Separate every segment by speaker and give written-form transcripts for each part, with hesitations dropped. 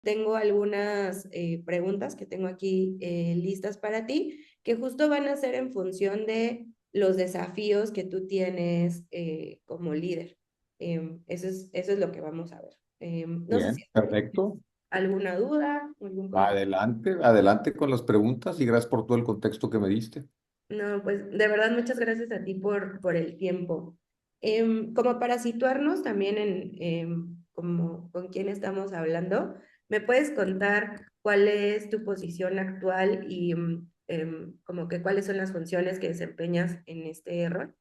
Speaker 1: tengo algunas preguntas que tengo aquí listas para ti, que justo van a ser en función de los desafíos que tú tienes como líder. Eso es lo que vamos a ver. No sé si
Speaker 2: Bien, perfecto.
Speaker 1: alguna duda, algún comentario.
Speaker 2: Adelante, adelante con las preguntas y gracias por todo el contexto que me diste.
Speaker 1: No, pues de verdad muchas gracias a ti por el tiempo. Como para situarnos también en como con quién estamos hablando, ¿me puedes contar cuál es tu posición actual y como que cuáles son las funciones que desempeñas en este rol?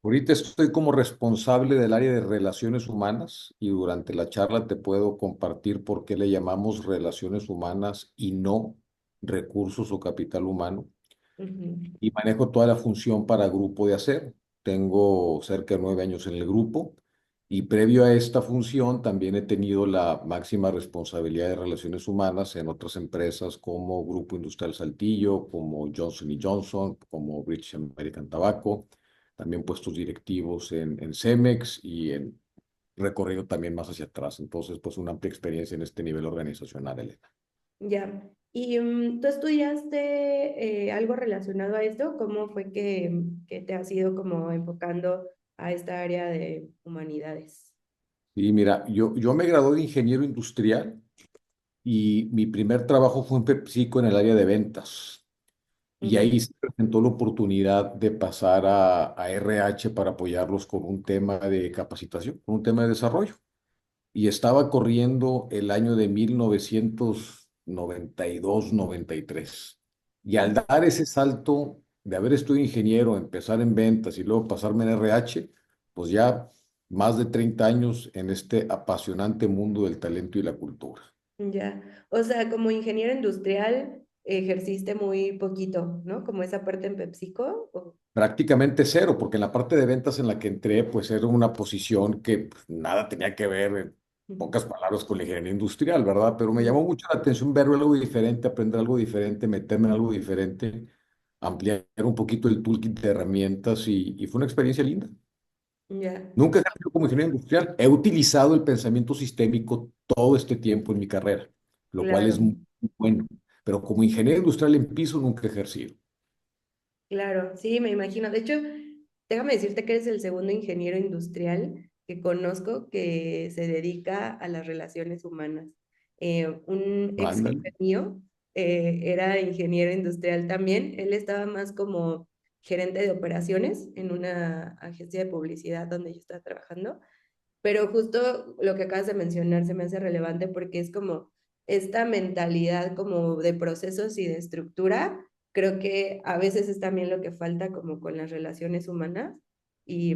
Speaker 2: Ahorita estoy como responsable del área de relaciones humanas y durante la charla te puedo compartir por qué le llamamos relaciones humanas y no recursos o capital humano.
Speaker 1: Ujú.
Speaker 2: Y manejo toda la función para Grupo de Acero. Tengo cerca de 9 años en el grupo y previo a esta función también he tenido la máxima responsabilidad de relaciones humanas en otras empresas como Grupo Industrial Saltillo, como Johnson y Johnson, como British American Tobacco, también puestos directivos en Cemex y en recorrido también más hacia atrás. Entonces, pues una amplia experiencia en este nivel organizacional, Elena.
Speaker 1: Ya. ¿Y tú estudiaste algo relacionado a esto? ¿Cómo fue que te has ido como enfocando a esta área de humanidades?
Speaker 2: Y mira, yo me gradué de ingeniero industrial y mi primer trabajo fue en PepsiCo en el área de ventas. Y
Speaker 1: Ujú.
Speaker 2: ahí se presentó la oportunidad de pasar a RH para apoyarlos con un tema de capacitación, con un tema de desarrollo. Y estaba corriendo el año de 1992-93. Y al dar ese salto de haber estudiado ingeniero, empezar en ventas y luego pasarme en RH, pues ya más de 30 años en este apasionante mundo del talento y la cultura.
Speaker 1: Ya, o sea, como ingeniero industrial ejerciste muy poquito, ¿no? Como esa parte en PepsiCo.
Speaker 2: Prácticamente cero, porque en la parte de ventas en la que entré, pues era una posición que pues, nada tenía que ver, en
Speaker 1: Ujú.
Speaker 2: pocas palabras, con la ingeniería industrial, ¿verdad? Pero me
Speaker 1: Ujú.
Speaker 2: llamó mucho la atención ver algo diferente, aprender algo diferente, meterme en algo diferente, ampliar un poquito el toolkit de herramientas y fue una experiencia linda.
Speaker 1: Ya,
Speaker 2: Nunca he ejercido como ingeniero industrial. He utilizado el pensamiento sistémico todo este tiempo en mi carrera, lo cual es
Speaker 1: claro,
Speaker 2: muy bueno. Pero como ingeniero industrial en piso nunca he ejercido.
Speaker 1: claro, sí, me imagino. De hecho, déjame decirte que eres el segundo ingeniero industrial que conozco que se dedica a las relaciones humanas. Un ex
Speaker 2: Ándale.
Speaker 1: jefe mío era ingeniero industrial también. Él estaba más como gerente de operaciones en una agencia de publicidad donde yo estaba trabajando. Pero justo lo que acabas de mencionar se me hace relevante porque es como esta mentalidad como de procesos y de estructura, creo que a veces es también lo que falta como con las relaciones humanas y,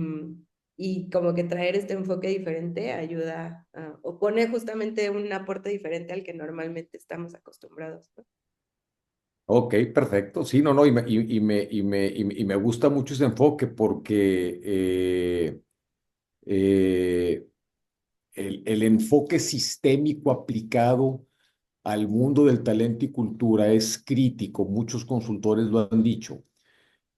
Speaker 1: y como que traer este enfoque diferente ayuda o pone justamente un aporte diferente al que normalmente estamos acostumbrados, ¿no?
Speaker 2: Ok, perfecto. Sí, no, no, y me gusta mucho ese enfoque porque eh, el enfoque sistémico aplicado al mundo del talento y cultura es crítico. Muchos consultores lo han dicho,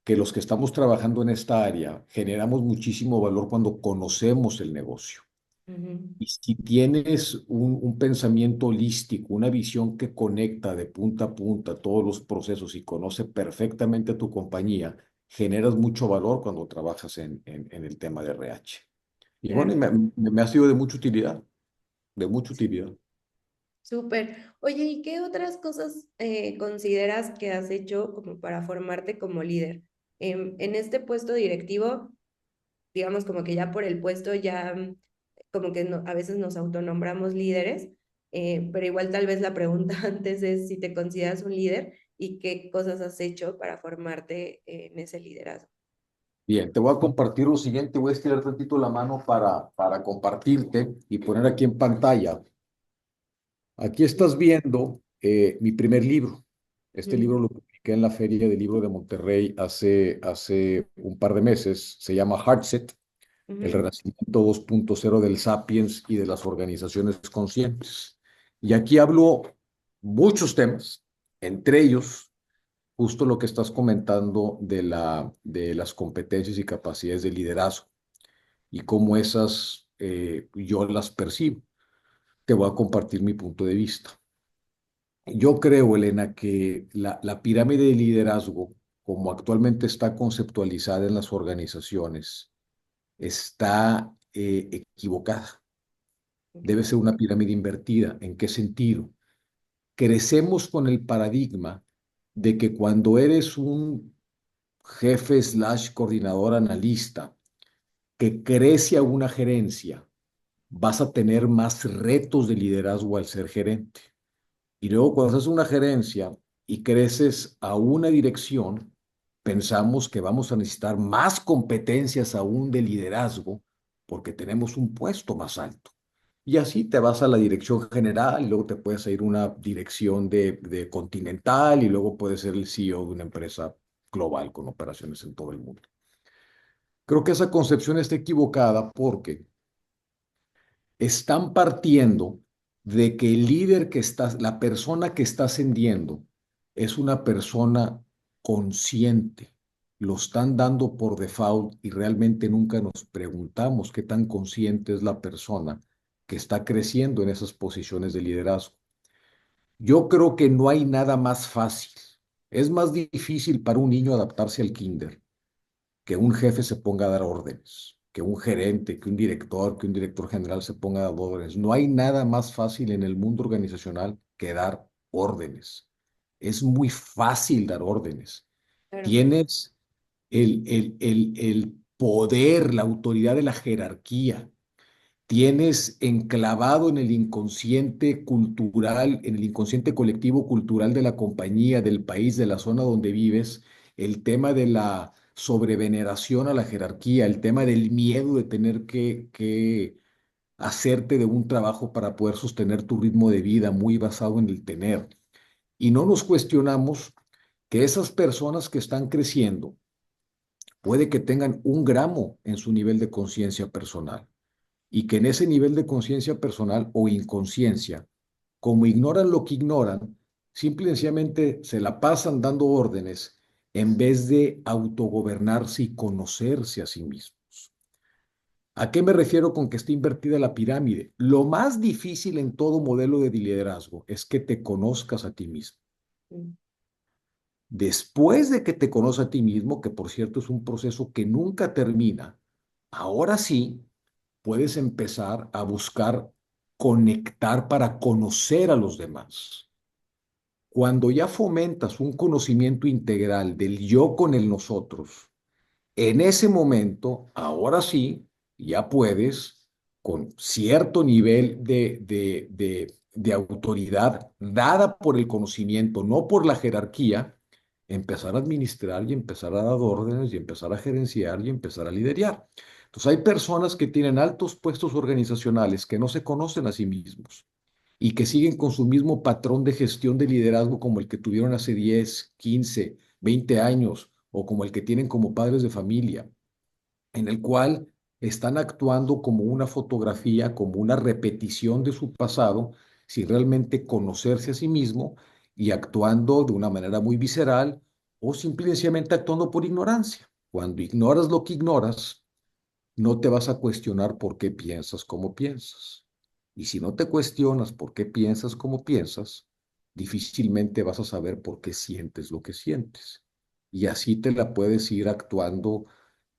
Speaker 2: que los que estamos trabajando en esta área generamos muchísimo valor cuando conocemos el negocio.
Speaker 1: Ujú.
Speaker 2: Y si tienes un pensamiento holístico, una visión que conecta de punta a punta todos los procesos y conoce perfectamente a tu compañía, generas mucho valor cuando trabajas en el tema de RH. Y bueno,
Speaker 1: Claro.
Speaker 2: me ha sido de mucha utilidad, de mucha utilidad.
Speaker 1: Súper. Oye, ¿y qué otras cosas consideras que has hecho como para formarte como líder? En este puesto directivo, digamos como que ya por el puesto ya como que a veces nos autonombramos líderes, pero igual tal vez la pregunta antes es si te consideras un líder y qué cosas has hecho para formarte en ese liderazgo.
Speaker 2: Bien, te voy a compartir lo siguiente, voy a estirar tantito la mano para compartirte y poner aquí en pantalla. Aquí estás viendo mi primer libro. Este
Speaker 1: Ujú.
Speaker 2: libro lo publiqué en la Feria del Libro de Monterrey hace un par de meses. Se llama Heartset, el
Speaker 1: Ujú.
Speaker 2: renacimiento 2.0 del Sapiens y de las organizaciones conscientes. Y aquí hablo muchos temas, entre ellos justo lo que estás comentando de las competencias y capacidades de liderazgo y cómo esas yo las percibo. te voy a compartir mi punto de vista. Yo creo, Elena, que la pirámide de liderazgo, como actualmente está conceptualizada en las organizaciones, está equivocada. Debe ser una pirámide invertida. ¿En qué sentido? Crecemos con el paradigma de que cuando eres un jefe slash coordinador analista que crece a una gerencia, vas a tener más retos de liderazgo al ser gerente. Y luego cuando haces una gerencia y creces a una dirección, pensamos que vamos a necesitar más competencias aún de liderazgo porque tenemos un puesto más alto. Y así te vas a la dirección general, y luego te puedes ir a una dirección de continental y luego puedes ser el CEO de una empresa global con operaciones en todo el mundo. Creo que esa concepción está equivocada porque están partiendo de que el líder que está, la persona que está ascendiendo, es una persona consciente. Lo están dando por default y realmente nunca nos preguntamos qué tan consciente es la persona que está creciendo en esas posiciones de liderazgo. Yo creo que no hay nada más fácil. Es más difícil para un niño adaptarse al kinder que un jefe se ponga a dar órdenes, que un gerente, que un director general se ponga a dar órdenes. No hay nada más fácil en el mundo organizacional que dar órdenes. Es muy fácil dar órdenes.
Speaker 1: Claro,
Speaker 2: Tienes el poder, la autoridad de la jerarquía. Tienes enclavado en el inconsciente cultural, en el inconsciente colectivo cultural de la compañía, del país, de la zona donde vives, el tema de la sobreveneración a la jerarquía, el tema del miedo de tener que hacerte de un trabajo para poder sostener tu ritmo de vida muy basado en el tener. Y no nos cuestionamos que esas personas que están creciendo puede que tengan un gramo en su nivel de conciencia personal y que en ese nivel de conciencia personal o inconsciencia, como ignoran lo que ignoran, simple y sencillamente se la pasan dando órdenes en vez de autogobernarse y conocerse a sí mismos. ¿A qué me refiero con que está invertida la pirámide? Lo más difícil en todo modelo de liderazgo es que te conozcas a ti mismo.
Speaker 1: mm,
Speaker 2: Después de que te conoces a ti mismo, que por cierto es un proceso que nunca termina, ahora sí puedes empezar a buscar conectar para conocer a los demás. Cuando ya fomentas un conocimiento integral del yo con el nosotros, en ese momento, ahora sí, ya puedes, con cierto nivel de autoridad dada por el conocimiento, no por la jerarquía, empezar a administrar y empezar a dar órdenes y empezar a gerenciar y empezar a liderar. Entonces, hay personas que tienen altos puestos organizacionales que no se conocen a sí mismos y que siguen con su mismo patrón de gestión de liderazgo como el que tuvieron hace 10, 15, 20 años o como el que tienen como padres de familia, en el cual están actuando como una fotografía, como una repetición de su pasado, sin realmente conocerse a sí mismo y actuando de una manera muy visceral o simplemente actuando por ignorancia. Cuando ignoras lo que ignoras, no te vas a cuestionar por qué piensas como piensas. Y si no te cuestionas por qué piensas como piensas, difícilmente vas a saber por qué sientes lo que sientes. Y así te la puedes ir actuando,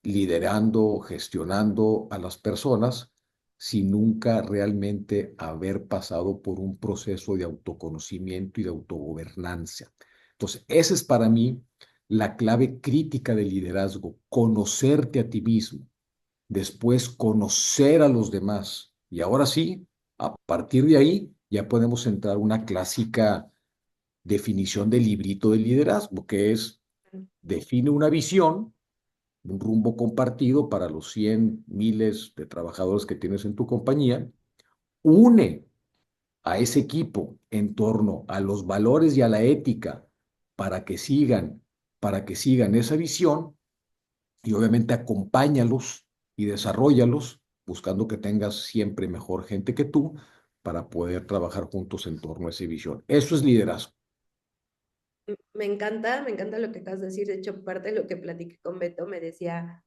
Speaker 2: liderando, gestionando a las personas sin nunca realmente haber pasado por un proceso de autoconocimiento y de autogobernanza. Entonces, esa es para mí la clave crítica del liderazgo, conocerte a ti mismo, después conocer a los demás. Y ahora sí, a partir de ahí ya podemos entrar a una clásica definición del librito de liderazgo, que es
Speaker 1: mm,
Speaker 2: define una visión, un rumbo compartido para los 100 miles de trabajadores que tienes en tu compañía, une a ese equipo en torno a los valores y a la ética para que sigan, para que sigan esa visión y obviamente acompáñalos y desarrollalos, buscando que tengas siempre mejor gente que tú para poder trabajar juntos en torno a esa visión. Eso es liderazgo.
Speaker 1: me encanta lo que acabas de decir. De hecho, parte de lo que platiqué con Beto me decía,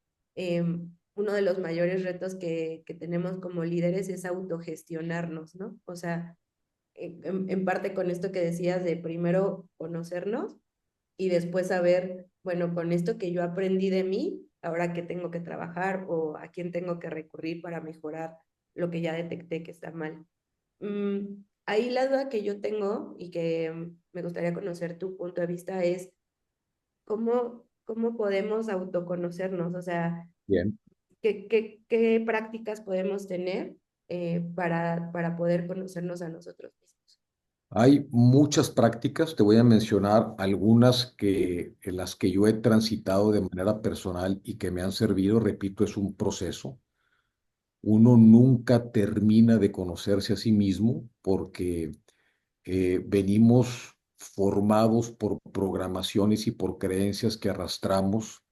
Speaker 1: uno de los mayores retos que tenemos como líderes es autogestionarnos, ¿no? O sea, en parte con esto que decías de primero conocernos y después saber, bueno, con esto que yo aprendí de mí, ahora qué tengo que trabajar o a quién tengo que recurrir para mejorar lo que ya detecté que está mal. Ahí la duda que yo tengo y que me gustaría conocer tu punto de vista es cómo podemos autoconocernos, o sea,
Speaker 2: Bien.
Speaker 1: qué prácticas podemos tener para poder conocernos a nosotros mismos.
Speaker 2: Hay muchas prácticas, te voy a mencionar algunas en las que yo he transitado de manera personal y que me han servido. Repito, es un proceso. Uno nunca termina de conocerse a sí mismo porque venimos formados por programaciones y por creencias que arrastramos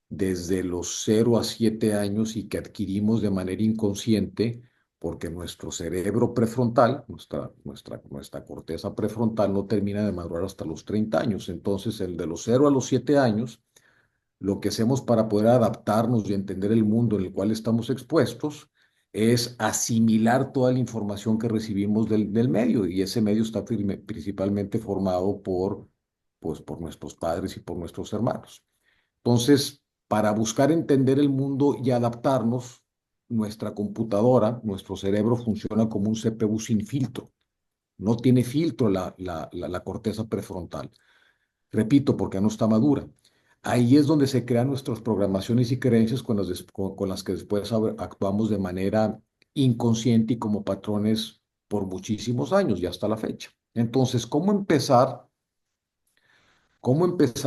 Speaker 2: desde los 0 a 7 años y que adquirimos de manera inconsciente porque nuestro cerebro prefrontal, nuestra corteza prefrontal no termina de madurar hasta los 30 años. Entonces, el de los 0 a los 7 años, lo que hacemos para poder adaptarnos y entender el mundo en el cual estamos expuestos es asimilar toda la información que recibimos del medio, y ese medio está principalmente formado por nuestros padres y por nuestros hermanos. Entonces, para buscar entender el mundo y adaptarnos, nuestra computadora, nuestro cerebro funciona como un CPU sin filtro. No tiene filtro la corteza prefrontal. Repito, porque no está madura. Ahí es donde se crean nuestras programaciones y creencias con las que después actuamos de manera inconsciente y como patrones por muchísimos años y hasta la fecha. Entonces, ¿cómo empezar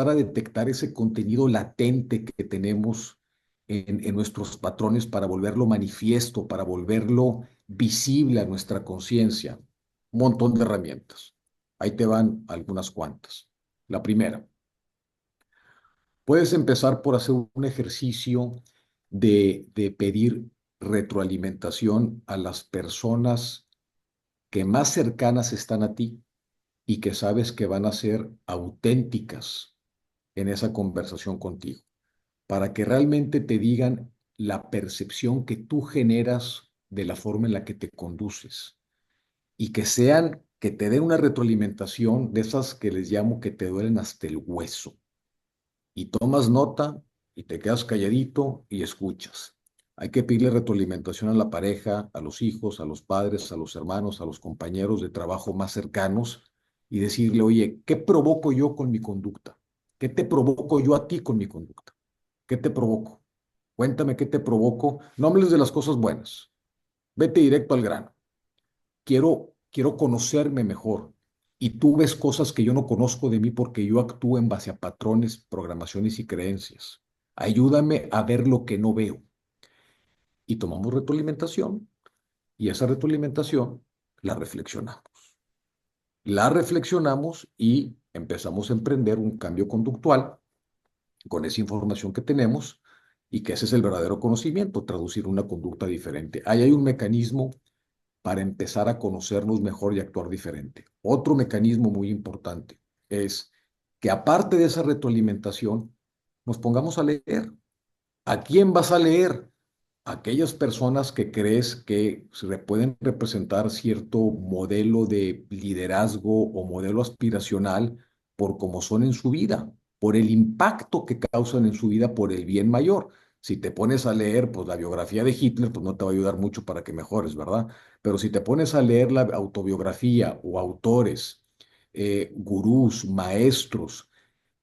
Speaker 2: a detectar ese contenido latente que tenemos en nuestros patrones para volverlo manifiesto, para volverlo visible a nuestra conciencia? Un montón de herramientas. Ahí te van algunas cuantas. La primera, puedes empezar por hacer un ejercicio de pedir retroalimentación a las personas que más cercanas están a ti y que sabes que van a ser auténticas en esa conversación contigo, para que realmente te digan la percepción que tú generas de la forma en la que te conduces y que te den una retroalimentación de esas que les llamo que te duelen hasta el hueso. Y tomas nota y te quedas calladito y escuchas. Hay que pedirle retroalimentación a la pareja, a los hijos, a los padres, a los hermanos, a los compañeros de trabajo más cercanos y decirle, oye, ¿qué provoco yo con mi conducta? ¿Qué te provoco yo a ti con mi conducta? ¿Qué te provoco? Cuéntame qué te provoco. No hables de las cosas buenas. Vete directo al grano. Quiero conocerme mejor. Y tú ves cosas que yo no conozco de mí porque yo actúo en base a patrones, programaciones y creencias. Ayúdame a ver lo que no veo. Y tomamos retroalimentación y esa retroalimentación la reflexionamos. La reflexionamos y empezamos a emprender un cambio conductual con esa información que tenemos y que ese es el verdadero conocimiento, traducir una conducta diferente. Ahí hay un mecanismo para empezar a conocernos mejor y actuar diferente. Otro mecanismo muy importante es que aparte de esa retroalimentación, nos pongamos a leer. ¿A quién vas a leer? Aquellas personas que crees que se le pueden representar cierto modelo de liderazgo o modelo aspiracional por cómo son en su vida, por el impacto que causan en su vida, por el bien mayor. Si te pones a leer, pues la biografía de Hitler, pues no te va a ayudar mucho para que mejores, ¿verdad? Pero si te pones a leer la autobiografía o autores, gurús, maestros,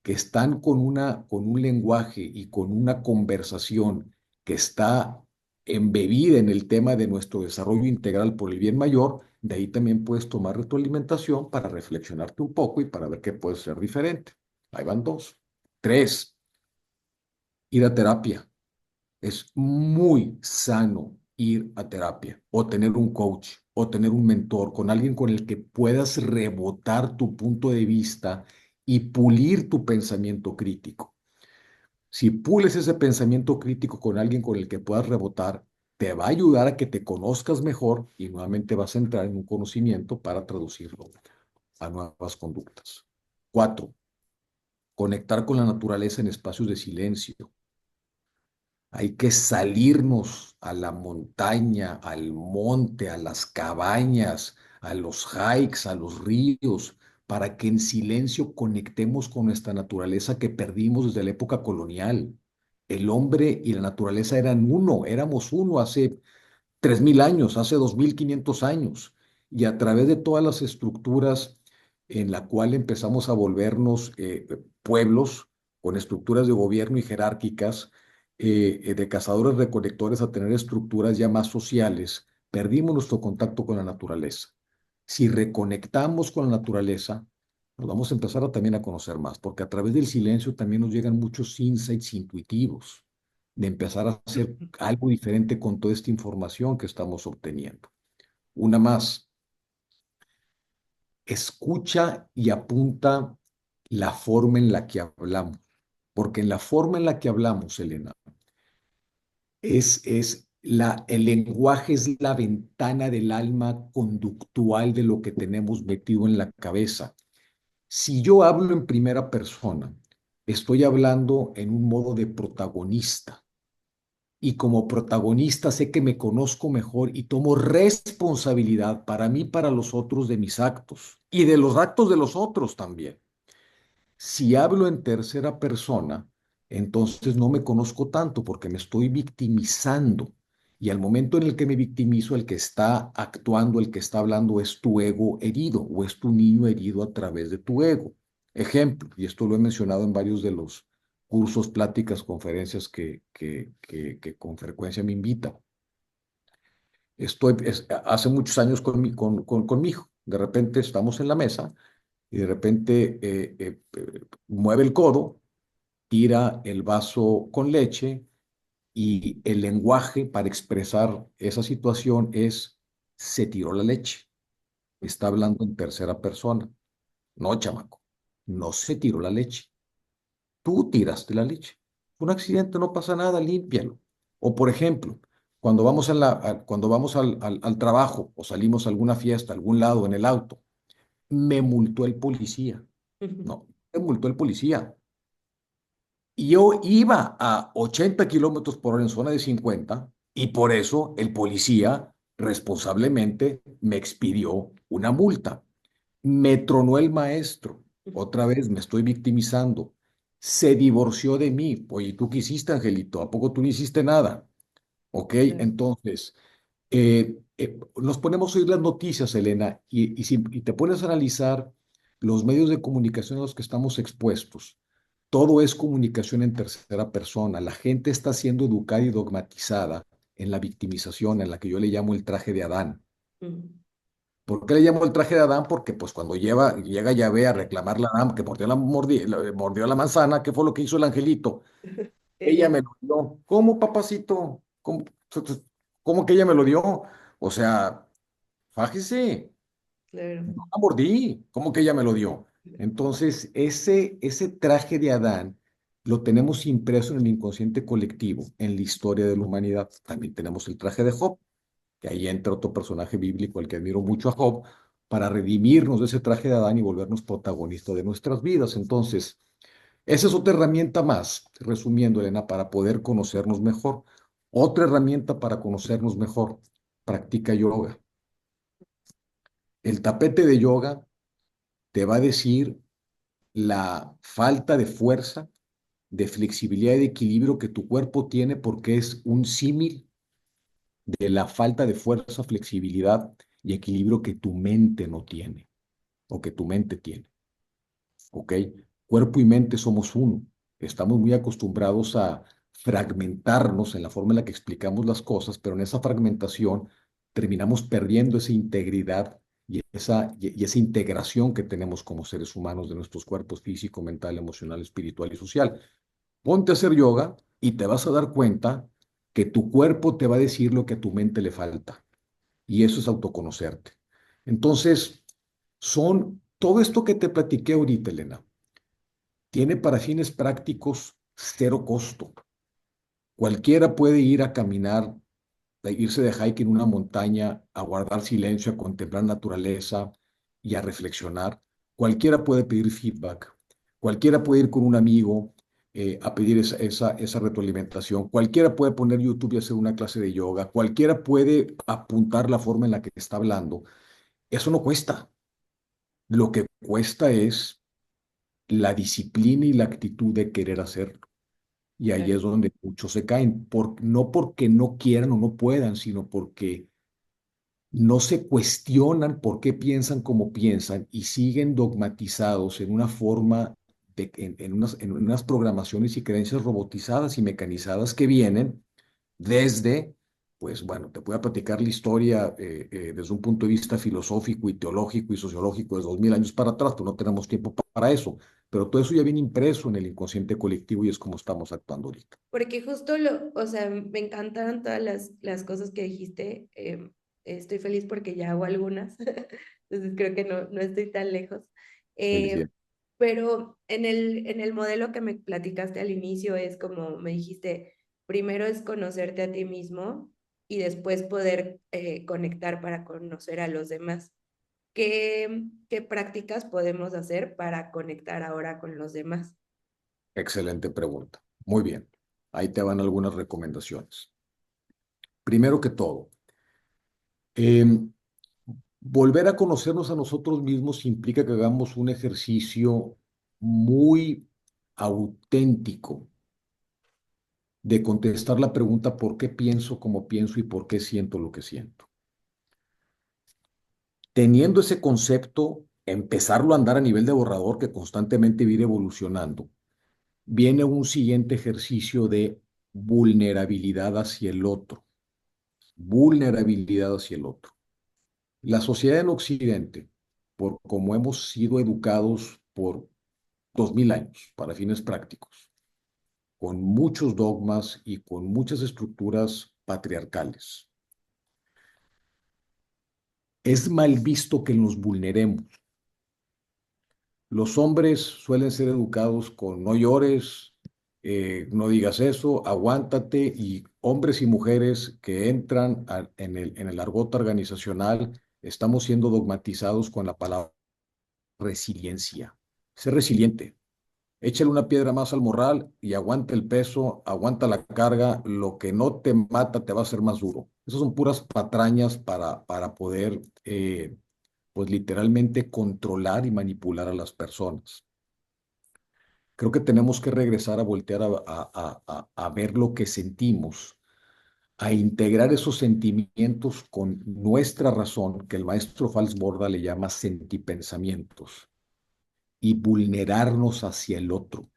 Speaker 2: que están con un lenguaje y con una conversación que está embebida en el tema de nuestro desarrollo integral por el bien mayor, de ahí también puedes tomar retroalimentación para reflexionarte un poco y para ver qué puede ser diferente. Ahí van dos. Tres, ir a terapia. Es muy sano ir a terapia o tener un coach o tener un mentor con alguien con el que puedas rebotar tu punto de vista y pulir tu pensamiento crítico. Si pules ese pensamiento crítico con alguien con el que puedas rebotar, te va a ayudar a que te conozcas mejor y nuevamente vas a entrar en un conocimiento para traducirlo a nuevas conductas. Cuatro, conectar con la naturaleza en espacios de silencio. Hay que salirnos a la montaña, al monte, a las cabañas, a los hikes, a los ríos, para que en silencio conectemos con nuestra naturaleza que perdimos desde la época colonial. El hombre y la naturaleza eran uno, éramos uno hace 3000 años, hace 2500 años, y a través de todas las estructuras en la cual empezamos a volvernos pueblos con estructuras de gobierno y jerárquicas, de cazadores recolectores a tener estructuras ya más sociales, perdimos nuestro contacto con la naturaleza. Si reconectamos con la naturaleza, nos vamos a empezar también a conocer más, porque a través del silencio también nos llegan muchos insights intuitivos de empezar a hacer algo diferente con toda esta información que estamos obteniendo. Una más, escucha y apunta la forma en la que hablamos, porque en la forma en la que hablamos, Elena, el lenguaje es la ventana del alma conductual de lo que tenemos metido en la cabeza. Si yo hablo en primera persona, estoy hablando en un modo de protagonista. Y como protagonista sé que me conozco mejor y tomo responsabilidad para mí, para los otros, de mis actos y de los actos de los otros también. Si hablo en tercera persona, entonces no me conozco tanto porque me estoy victimizando. Y al momento en el que me victimizo, el que está actuando, el que está hablando es tu ego herido o es tu niño herido a través de tu ego. Ejemplo, y esto lo he mencionado en varios de los cursos, pláticas, conferencias que con frecuencia me invitan. Hace muchos años con mi hijo. De repente estamos en la mesa y de repente mueve el codo, tira el vaso con leche y el lenguaje para expresar esa situación es: se tiró la leche. Está hablando en tercera persona. No, chamaco, no se tiró la leche. Tú tiraste la leche. Un accidente, no pasa nada, límpialo. O por ejemplo, cuando vamos al trabajo o salimos a alguna fiesta, a algún lado en el auto, me multó el policía. No, me multó el policía. Y yo iba a 80 kilómetros por hora en zona de 50 y por eso el policía responsablemente me expidió una multa. Me tronó el maestro. Otra vez me estoy victimizando. Se divorció de mí. Oye, ¿tú qué hiciste, Angelito? ¿A poco tú no hiciste nada? ¿Ok? Entonces, nos ponemos a oír las noticias, Elena, y te pones a analizar los medios de comunicación a los que estamos expuestos. Todo es comunicación en tercera persona. La gente está siendo educada y dogmatizada en la victimización, en la que yo le llamo el traje de Adán. ¿Por qué le llamo el traje de Adán? Porque pues cuando llega Yahvé a reclamarle a Adán que mordió la manzana, ¿qué fue lo que hizo el angelito? Ella
Speaker 1: Ella,
Speaker 2: me lo dio. ¿Cómo, papacito? ¿Cómo que ella me lo dio? O sea, fájese,
Speaker 1: claro.
Speaker 2: no la mordí. ¿Cómo que ella me lo dio? Entonces, ese traje de Adán lo tenemos impreso en el inconsciente colectivo, en la historia de la humanidad. También tenemos el traje de Job, que ahí entra otro personaje bíblico al que admiro mucho a Job, para redimirnos de ese traje de Adán y volvernos protagonistas de nuestras vidas. Entonces, esa es otra herramienta más, resumiendo, Elena, para poder conocernos mejor. Otra herramienta para conocernos mejor, practica yoga. El tapete de yoga te va a decir la falta de fuerza, de flexibilidad y de equilibrio que tu cuerpo tiene, porque es un símil de la falta de fuerza, flexibilidad y equilibrio que tu mente no tiene o que tu mente tiene. ¿Ok? Cuerpo y mente somos uno. Estamos muy acostumbrados a fragmentarnos en la forma en la que explicamos las cosas, pero en esa fragmentación terminamos perdiendo esa integridad y esa integración que tenemos como seres humanos de nuestros cuerpos físico, mental, emocional, espiritual y social. Ponte a hacer yoga y te vas a dar cuenta que tu cuerpo te va a decir lo que a tu mente le falta. Y eso es autoconocerte. Entonces, todo esto que te platiqué ahorita, Elena, tiene para fines prácticos cero costo. Cualquiera puede ir a caminar, a irse de hiking en una montaña, a guardar silencio, a contemplar naturaleza y a reflexionar. Cualquiera puede pedir feedback. Cualquiera puede ir con un amigo a pedir esa retroalimentación. Cualquiera puede poner YouTube y hacer una clase de yoga, cualquiera puede apuntar la forma en la que está hablando. Eso no cuesta. Lo que cuesta es la disciplina y la actitud de querer hacerlo. Y ahí
Speaker 1: Claro.
Speaker 2: es donde muchos se caen, no porque no quieran o no puedan, sino porque no se cuestionan por qué piensan como piensan y siguen dogmatizados en una forma, en unas programaciones y creencias robotizadas y mecanizadas que vienen desde, pues bueno, te voy a platicar la historia desde un punto de vista filosófico y teológico y sociológico de 2000 años para atrás, pues no tenemos tiempo para eso, pero todo eso ya viene impreso en el inconsciente colectivo y es como estamos actuando ahorita.
Speaker 1: Porque justo o sea, me encantaron todas las cosas que dijiste. Estoy feliz porque ya hago algunas, entonces creo que no estoy tan lejos. Eh,
Speaker 2: Felicidades.
Speaker 1: pero en el modelo que me platicaste al inicio es como me dijiste, primero es conocerte a ti mismo y después poder conectar para conocer a los demás. ¿Qué prácticas podemos hacer para conectar ahora con los demás?
Speaker 2: Excelente pregunta. Muy bien. Ahí te van algunas recomendaciones. Primero que todo, em, volver a conocernos a nosotros mismos implica que hagamos un ejercicio muy auténtico de contestar la pregunta ¿por qué pienso como pienso y por qué siento lo que siento? Teniendo ese concepto, empezarlo a andar a nivel de borrador que constantemente viene evolucionando, viene un siguiente ejercicio de vulnerabilidad hacia el otro. Vulnerabilidad hacia el otro. La sociedad en Occidente, por como hemos sido educados por 2000 años, para fines prácticos, con muchos dogmas y con muchas estructuras patriarcales, es mal visto que nos vulneremos. Los hombres suelen ser educados con no llores, no digas eso, aguántate, y hombres y mujeres que entran en el argot organizacional, estamos siendo dogmatizados con la palabra resiliencia. Sé resiliente. Échale una piedra más al morral y aguanta el peso, aguanta la carga. Lo que no te mata te va a hacer más duro. Esas son puras patrañas para poder, pues literalmente controlar y manipular a las personas. Creo que tenemos que regresar a voltear a ver lo que sentimos, a integrar esos sentimientos con nuestra razón, que el maestro Falsborda le llama sentipensamientos, y vulnerarnos hacia el otro.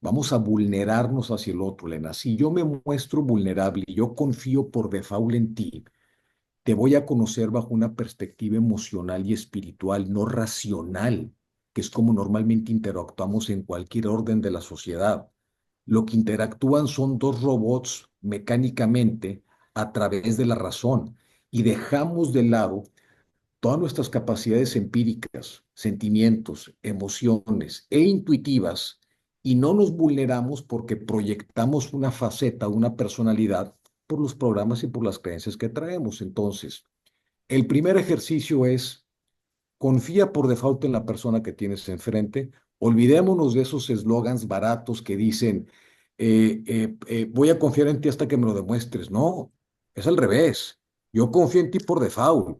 Speaker 2: Vamos a vulnerarnos hacia el otro, Elena. Si yo me muestro vulnerable y yo confío por default en ti, te voy a conocer bajo una perspectiva emocional y espiritual, no racional, que es como normalmente interactuamos en cualquier orden de la sociedad. Lo que interactúan son dos robots mecánicamente a través de la razón y dejamos de lado todas nuestras capacidades empíricas, sentimientos, emociones e intuitivas, y no nos vulneramos porque proyectamos una faceta, una personalidad por los programas y por las creencias que traemos. Entonces, el primer ejercicio es confía por default en la persona que tienes enfrente. Olvidémonos de esos eslogans baratos que dicen, voy a confiar en ti hasta que me lo demuestres. No, es al revés. Yo confío en ti por default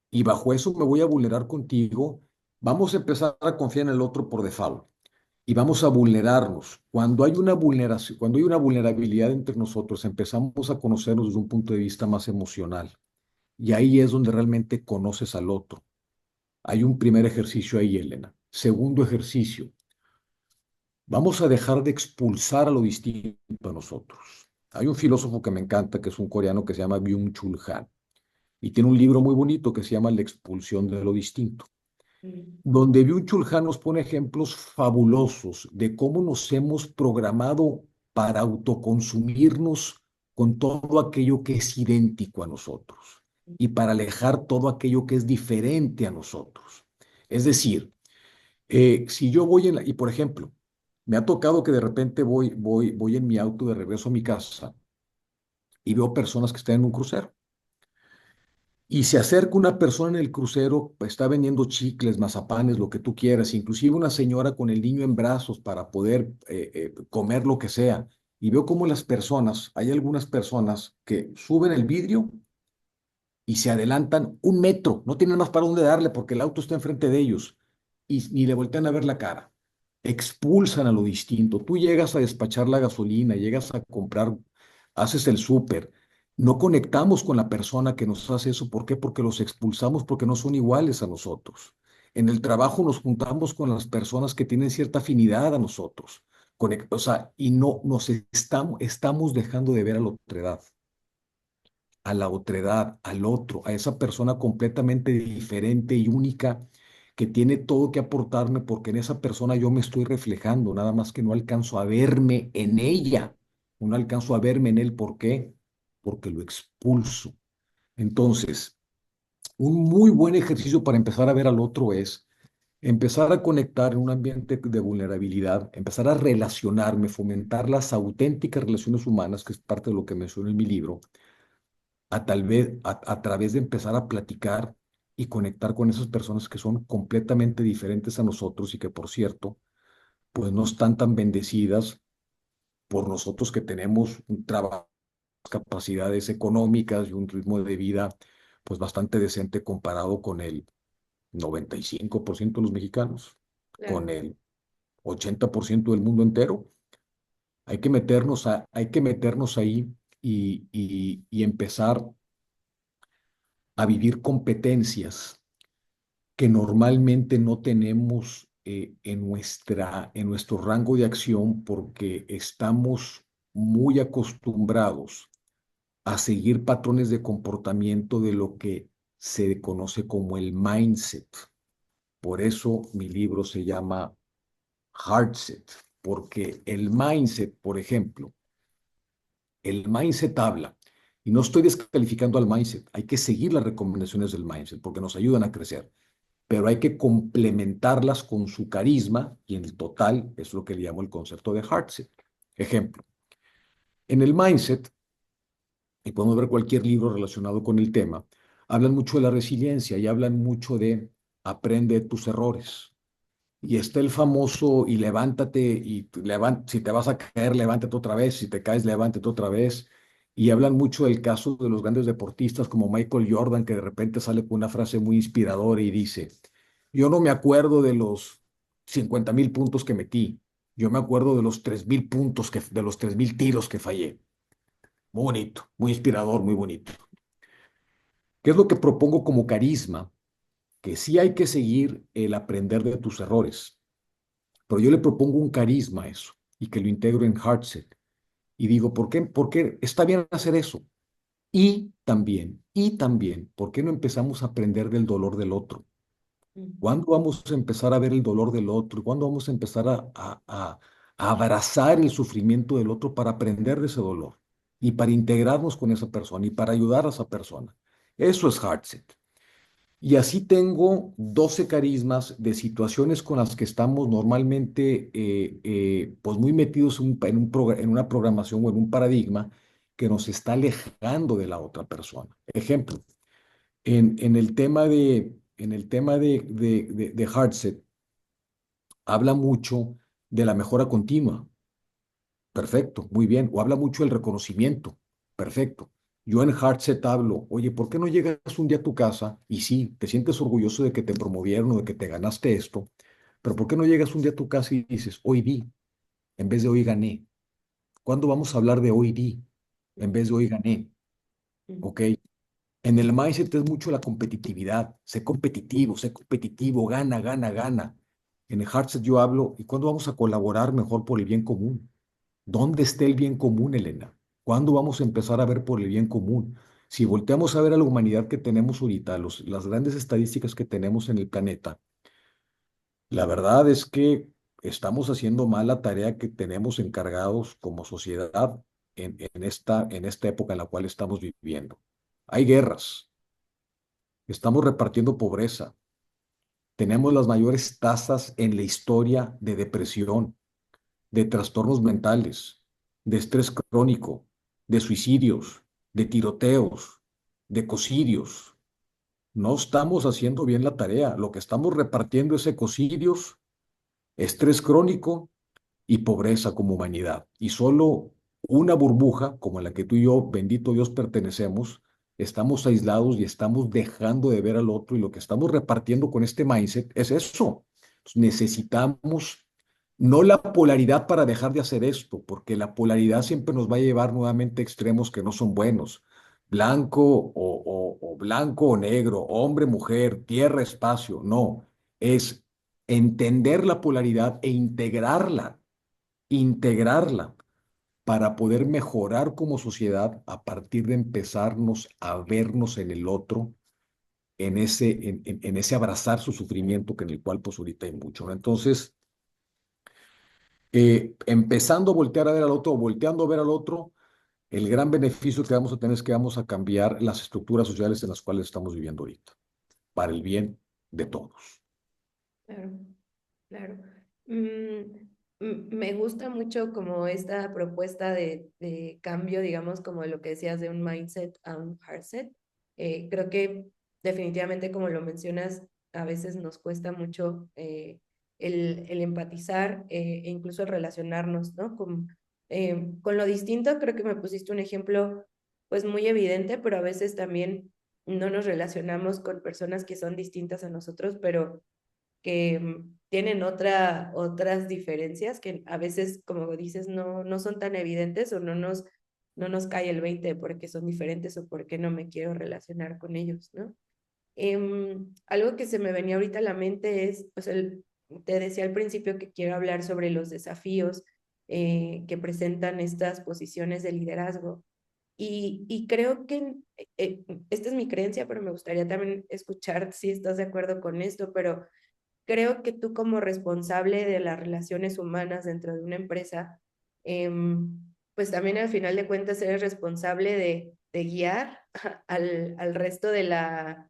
Speaker 2: y bajo eso me voy a vulnerar contigo. Vamos a empezar a confiar en el otro por default y vamos a vulnerarnos. Cuando hay una vulneración, cuando hay una vulnerabilidad entre nosotros, empezamos a conocernos desde un punto de vista más emocional y ahí es donde realmente conoces al otro. Hay un primer ejercicio ahí, Elena. Segundo ejercicio, vamos a dejar de expulsar a lo distinto a nosotros. Hay un filósofo que me encanta, que es un coreano que se llama Byung-Chul Han, y tiene un libro muy bonito que se llama La expulsión de lo distinto,
Speaker 1: Mm.
Speaker 2: donde Byung-Chul Han nos pone ejemplos fabulosos de cómo nos hemos programado para autoconsumirnos con todo aquello que es idéntico a nosotros y para alejar todo aquello que es diferente a nosotros. Es decir, si yo voy y por ejemplo, me ha tocado que de repente voy en mi auto de regreso a mi casa y veo personas que están en un crucero. y se acerca una persona en el crucero, está vendiendo chicles, mazapanes, lo que tú quieras, inclusive una señora con el niño en brazos para poder comer lo que sea. Y veo cómo las personas, hay algunas personas que suben el vidrio y se adelantan 1 metro, no tienen más para dónde darle porque el auto está enfrente de ellos y ni le voltean a ver la cara. Expulsan a lo distinto. Tú llegas a despachar la gasolina, llegas a comprar, haces el súper. No conectamos con la persona que nos hace eso. ¿Por qué? Porque los expulsamos porque no son iguales a nosotros. En el trabajo nos juntamos con las personas que tienen cierta afinidad a nosotros. O sea, y no nos estamos dejando de ver a la otredad, a la otredad, al otro, a esa persona completamente diferente y única que tiene todo que aportarme porque en esa persona yo me estoy reflejando, nada más que no alcanzo a verme en ella, no alcanzo a verme en él. ¿Por qué? Porque lo expulso. Entonces, un muy buen ejercicio para empezar a ver al otro es empezar a conectar en un ambiente de vulnerabilidad, empezar a relacionarme, fomentar las auténticas relaciones humanas, que es parte de lo que menciono en mi libro, a tal vez a través de empezar a platicar y conectar con esas personas que son completamente diferentes a nosotros y que, por cierto, pues no están tan bendecidas por nosotros que tenemos un trabajo, capacidades económicas y un ritmo de vida pues bastante decente comparado con el 95% de los mexicanos, con
Speaker 1: Claro,
Speaker 2: el 80% del mundo entero. Hay que meternos ahí y empezar a vivir competencias que normalmente no tenemos en nuestro rango de acción porque estamos muy acostumbrados a seguir patrones de comportamiento de lo que se conoce como el mindset. Por eso mi libro se llama Heartset, porque el mindset, por ejemplo, el mindset habla, y no estoy descalificando al mindset, hay que seguir las recomendaciones del mindset porque nos ayudan a crecer, pero hay que complementarlas con su carisma y en el total es lo que le llamo el concepto de Heartset. Ejemplo, en el mindset, y podemos ver cualquier libro relacionado con el tema, hablan mucho de la resiliencia y hablan mucho de aprende de tus errores. Y está el famoso y levántate y si te vas a caer, levántate otra vez, si te caes, levántate otra vez. Y hablan mucho del caso de los grandes deportistas como Michael Jordan, que de repente sale con una frase muy inspiradora y dice, yo no me acuerdo de los 50,000 puntos que metí, yo me acuerdo de los 3,000 puntos, de los 3,000 tiros que fallé. Muy bonito, muy inspirador, muy bonito. ¿Qué es lo que propongo como carisma? Que sí hay que seguir el aprender de tus errores, pero yo le propongo un carisma a eso y que lo integro en Heartset. Y digo, ¿por qué? Porque está bien hacer eso. Y también, ¿por qué no empezamos a aprender del dolor del otro?
Speaker 1: ujú,
Speaker 2: ¿Cuándo vamos a empezar a ver el dolor del otro? ¿Cuándo vamos a empezar a abrazar el sufrimiento del otro para aprender de ese dolor? Y para integrarnos con esa persona y para ayudar a esa persona. Eso es Heartset. Y así tengo 12 carismas de situaciones con las que estamos normalmente pues muy metidos en una programación o en un paradigma que nos está alejando de la otra persona. Ejemplo, en el tema de Heartset, habla mucho de la mejora continua. Perfecto, muy bien. O habla mucho del reconocimiento. Perfecto. Yo en Heartset hablo, oye, ¿por qué no llegas un día a tu casa y sí, te sientes orgulloso de que te promovieron o de que te ganaste esto, pero ¿por qué no llegas un día a tu casa y dices, hoy di, en vez de hoy gané? ¿Cuándo vamos a hablar de hoy di, en vez de hoy gané?
Speaker 1: ujú.
Speaker 2: ¿Ok? En el mindset es mucho la competitividad. Sé competitivo, gana, gana, gana. En el Heartset yo hablo, ¿y cuándo vamos a colaborar mejor por el bien común? ¿Dónde está el bien común, Elena? ¿Cuándo vamos a empezar a ver por el bien común? Si volteamos a ver a la humanidad que tenemos ahorita, las grandes estadísticas que tenemos en el planeta, la verdad es que estamos haciendo mal la tarea que tenemos encargados como sociedad en esta época en la cual estamos viviendo. Hay guerras, estamos repartiendo pobreza, tenemos las mayores tasas en la historia de depresión, de trastornos mentales, de estrés crónico, de suicidios, de tiroteos, de ecocidios. No estamos haciendo bien la tarea. Lo que estamos repartiendo es ecocidios, estrés crónico y pobreza como humanidad. Y solo una burbuja como la que tú y yo, bendito Dios, pertenecemos, estamos aislados y estamos dejando de ver al otro y lo que estamos repartiendo con este mindset es eso. Necesitamos no la polaridad para dejar de hacer esto, porque la polaridad siempre nos va a llevar nuevamente a extremos que no son buenos. Blanco o blanco o negro, hombre, mujer, tierra, espacio. No, es entender la polaridad e integrarla para poder mejorar como sociedad a partir de empezarnos a vernos en el otro, en ese abrazar su sufrimiento que en el cual pues ahorita hay mucho, ¿no? Entonces, empezando a voltear a ver al otro, o volteando a ver al otro, el gran beneficio que vamos a tener es que vamos a cambiar las estructuras sociales en las cuales estamos viviendo ahorita, para el bien de todos.
Speaker 1: Claro, claro. Me gusta mucho como esta propuesta de cambio, digamos, como lo que decías de un mindset a un heartset. Creo que definitivamente, como lo mencionas, a veces nos cuesta mucho el empatizar e incluso el relacionarnos, ¿no? Con lo distinto, creo que me pusiste un ejemplo pues muy evidente, pero a veces también no nos relacionamos con personas que son distintas a nosotros, pero que tienen otras diferencias que a veces, como dices, no son tan evidentes o no nos cae el 20 porque son diferentes o porque no me quiero relacionar con ellos, ¿no? Algo que se me venía ahorita a la mente es, pues te decía al principio que quiero hablar sobre los desafíos que presentan estas posiciones de liderazgo. Y creo que esta es mi creencia, pero me gustaría también escuchar si estás de acuerdo con esto, pero creo que tú como responsable de las relaciones humanas dentro de una empresa, pues también al final de cuentas eres responsable de guiar al resto de la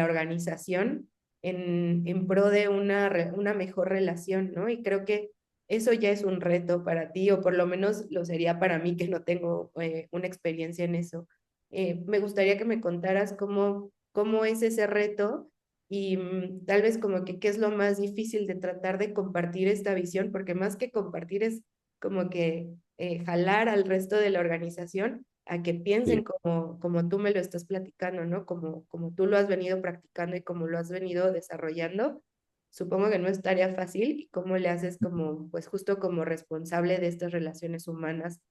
Speaker 1: organización en pro de una mejor relación, ¿no? Y creo que eso ya es un reto para ti, o por lo menos lo sería para mí que no tengo una experiencia en eso. Me gustaría que me contaras cómo es ese reto y tal vez como que qué es lo más difícil de tratar de compartir esta visión, porque más que compartir es como que jalar al resto de la organización a que piensen
Speaker 2: Sí.
Speaker 1: como tú me lo estás platicando, ¿no? Como tú lo has venido practicando y como lo has venido desarrollando. Supongo que no es tarea fácil y cómo le haces como, pues justo como responsable de estas relaciones humanas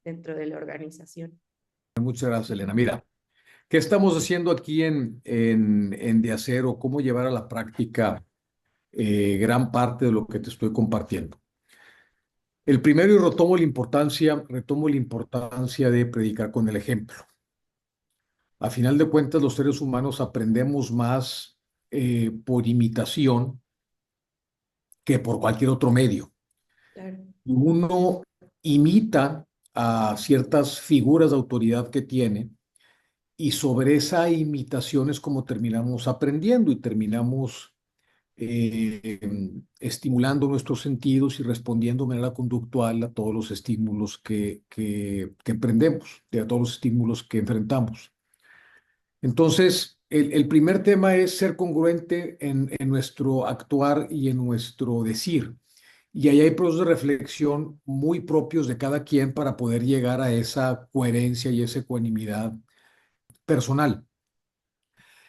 Speaker 1: dentro de la organización.
Speaker 2: Muchas gracias, Elena. Mira, ¿qué estamos haciendo aquí en De Acero? ¿Cómo llevar a la práctica gran parte de lo que te estoy compartiendo? El primero, y retomo la importancia de predicar con el ejemplo. A final de cuentas, los seres humanos aprendemos más por imitación que por cualquier otro medio.
Speaker 1: Claro,
Speaker 2: Uno imita a ciertas figuras de autoridad que tiene y sobre esa imitación es como terminamos aprendiendo y terminamos eh, estimulando nuestros sentidos y respondiendo de manera conductual a todos los estímulos que emprendemos, a todos los estímulos que enfrentamos. Entonces, el primer tema es ser congruente en nuestro actuar y en nuestro decir. Y ahí hay procesos de reflexión muy propios de cada quien para poder llegar a esa coherencia y esa ecuanimidad personal.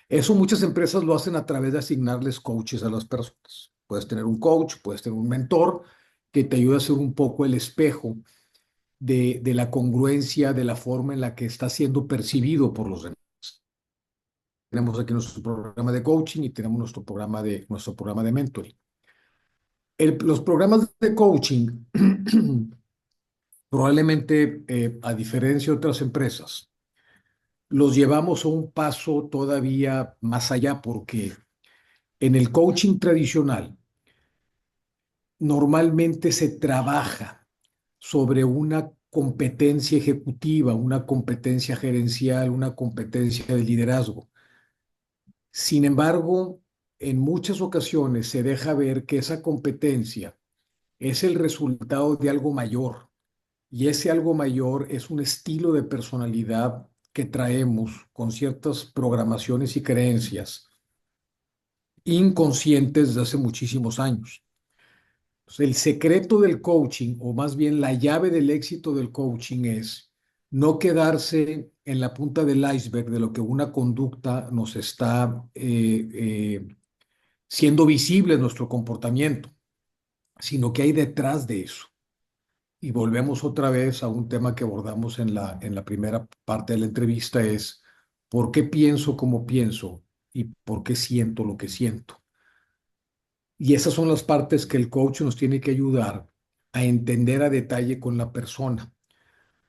Speaker 2: Eso muchas empresas lo hacen a través de asignarles coaches a las personas. Puedes tener un coach, puedes tener un mentor que te ayude a ser un poco el espejo de la congruencia, de la forma en la que está siendo percibido por los demás. Tenemos aquí nuestro programa de coaching y tenemos nuestro programa de mentoring. Los programas de coaching, probablemente, a diferencia de otras empresas, los llevamos a un paso todavía más allá porque en el coaching tradicional, normalmente se trabaja sobre una competencia ejecutiva, una competencia gerencial, una competencia de liderazgo. Sin embargo, en muchas ocasiones se deja ver que esa competencia es el resultado de algo mayor y ese algo mayor es un estilo de personalidad
Speaker 3: que traemos con ciertas programaciones y creencias inconscientes de hace muchísimos años. Entonces, el secreto del coaching, o más bien la llave del éxito del coaching, es no quedarse en la punta del iceberg de lo que una conducta nos está siendo visible en nuestro comportamiento, sino que hay detrás de eso. Y volvemos otra vez a un tema que abordamos en la primera parte de la entrevista, es ¿por qué pienso como pienso y por qué siento lo que siento? Y esas son las partes que el coach nos tiene que ayudar a entender a detalle con la persona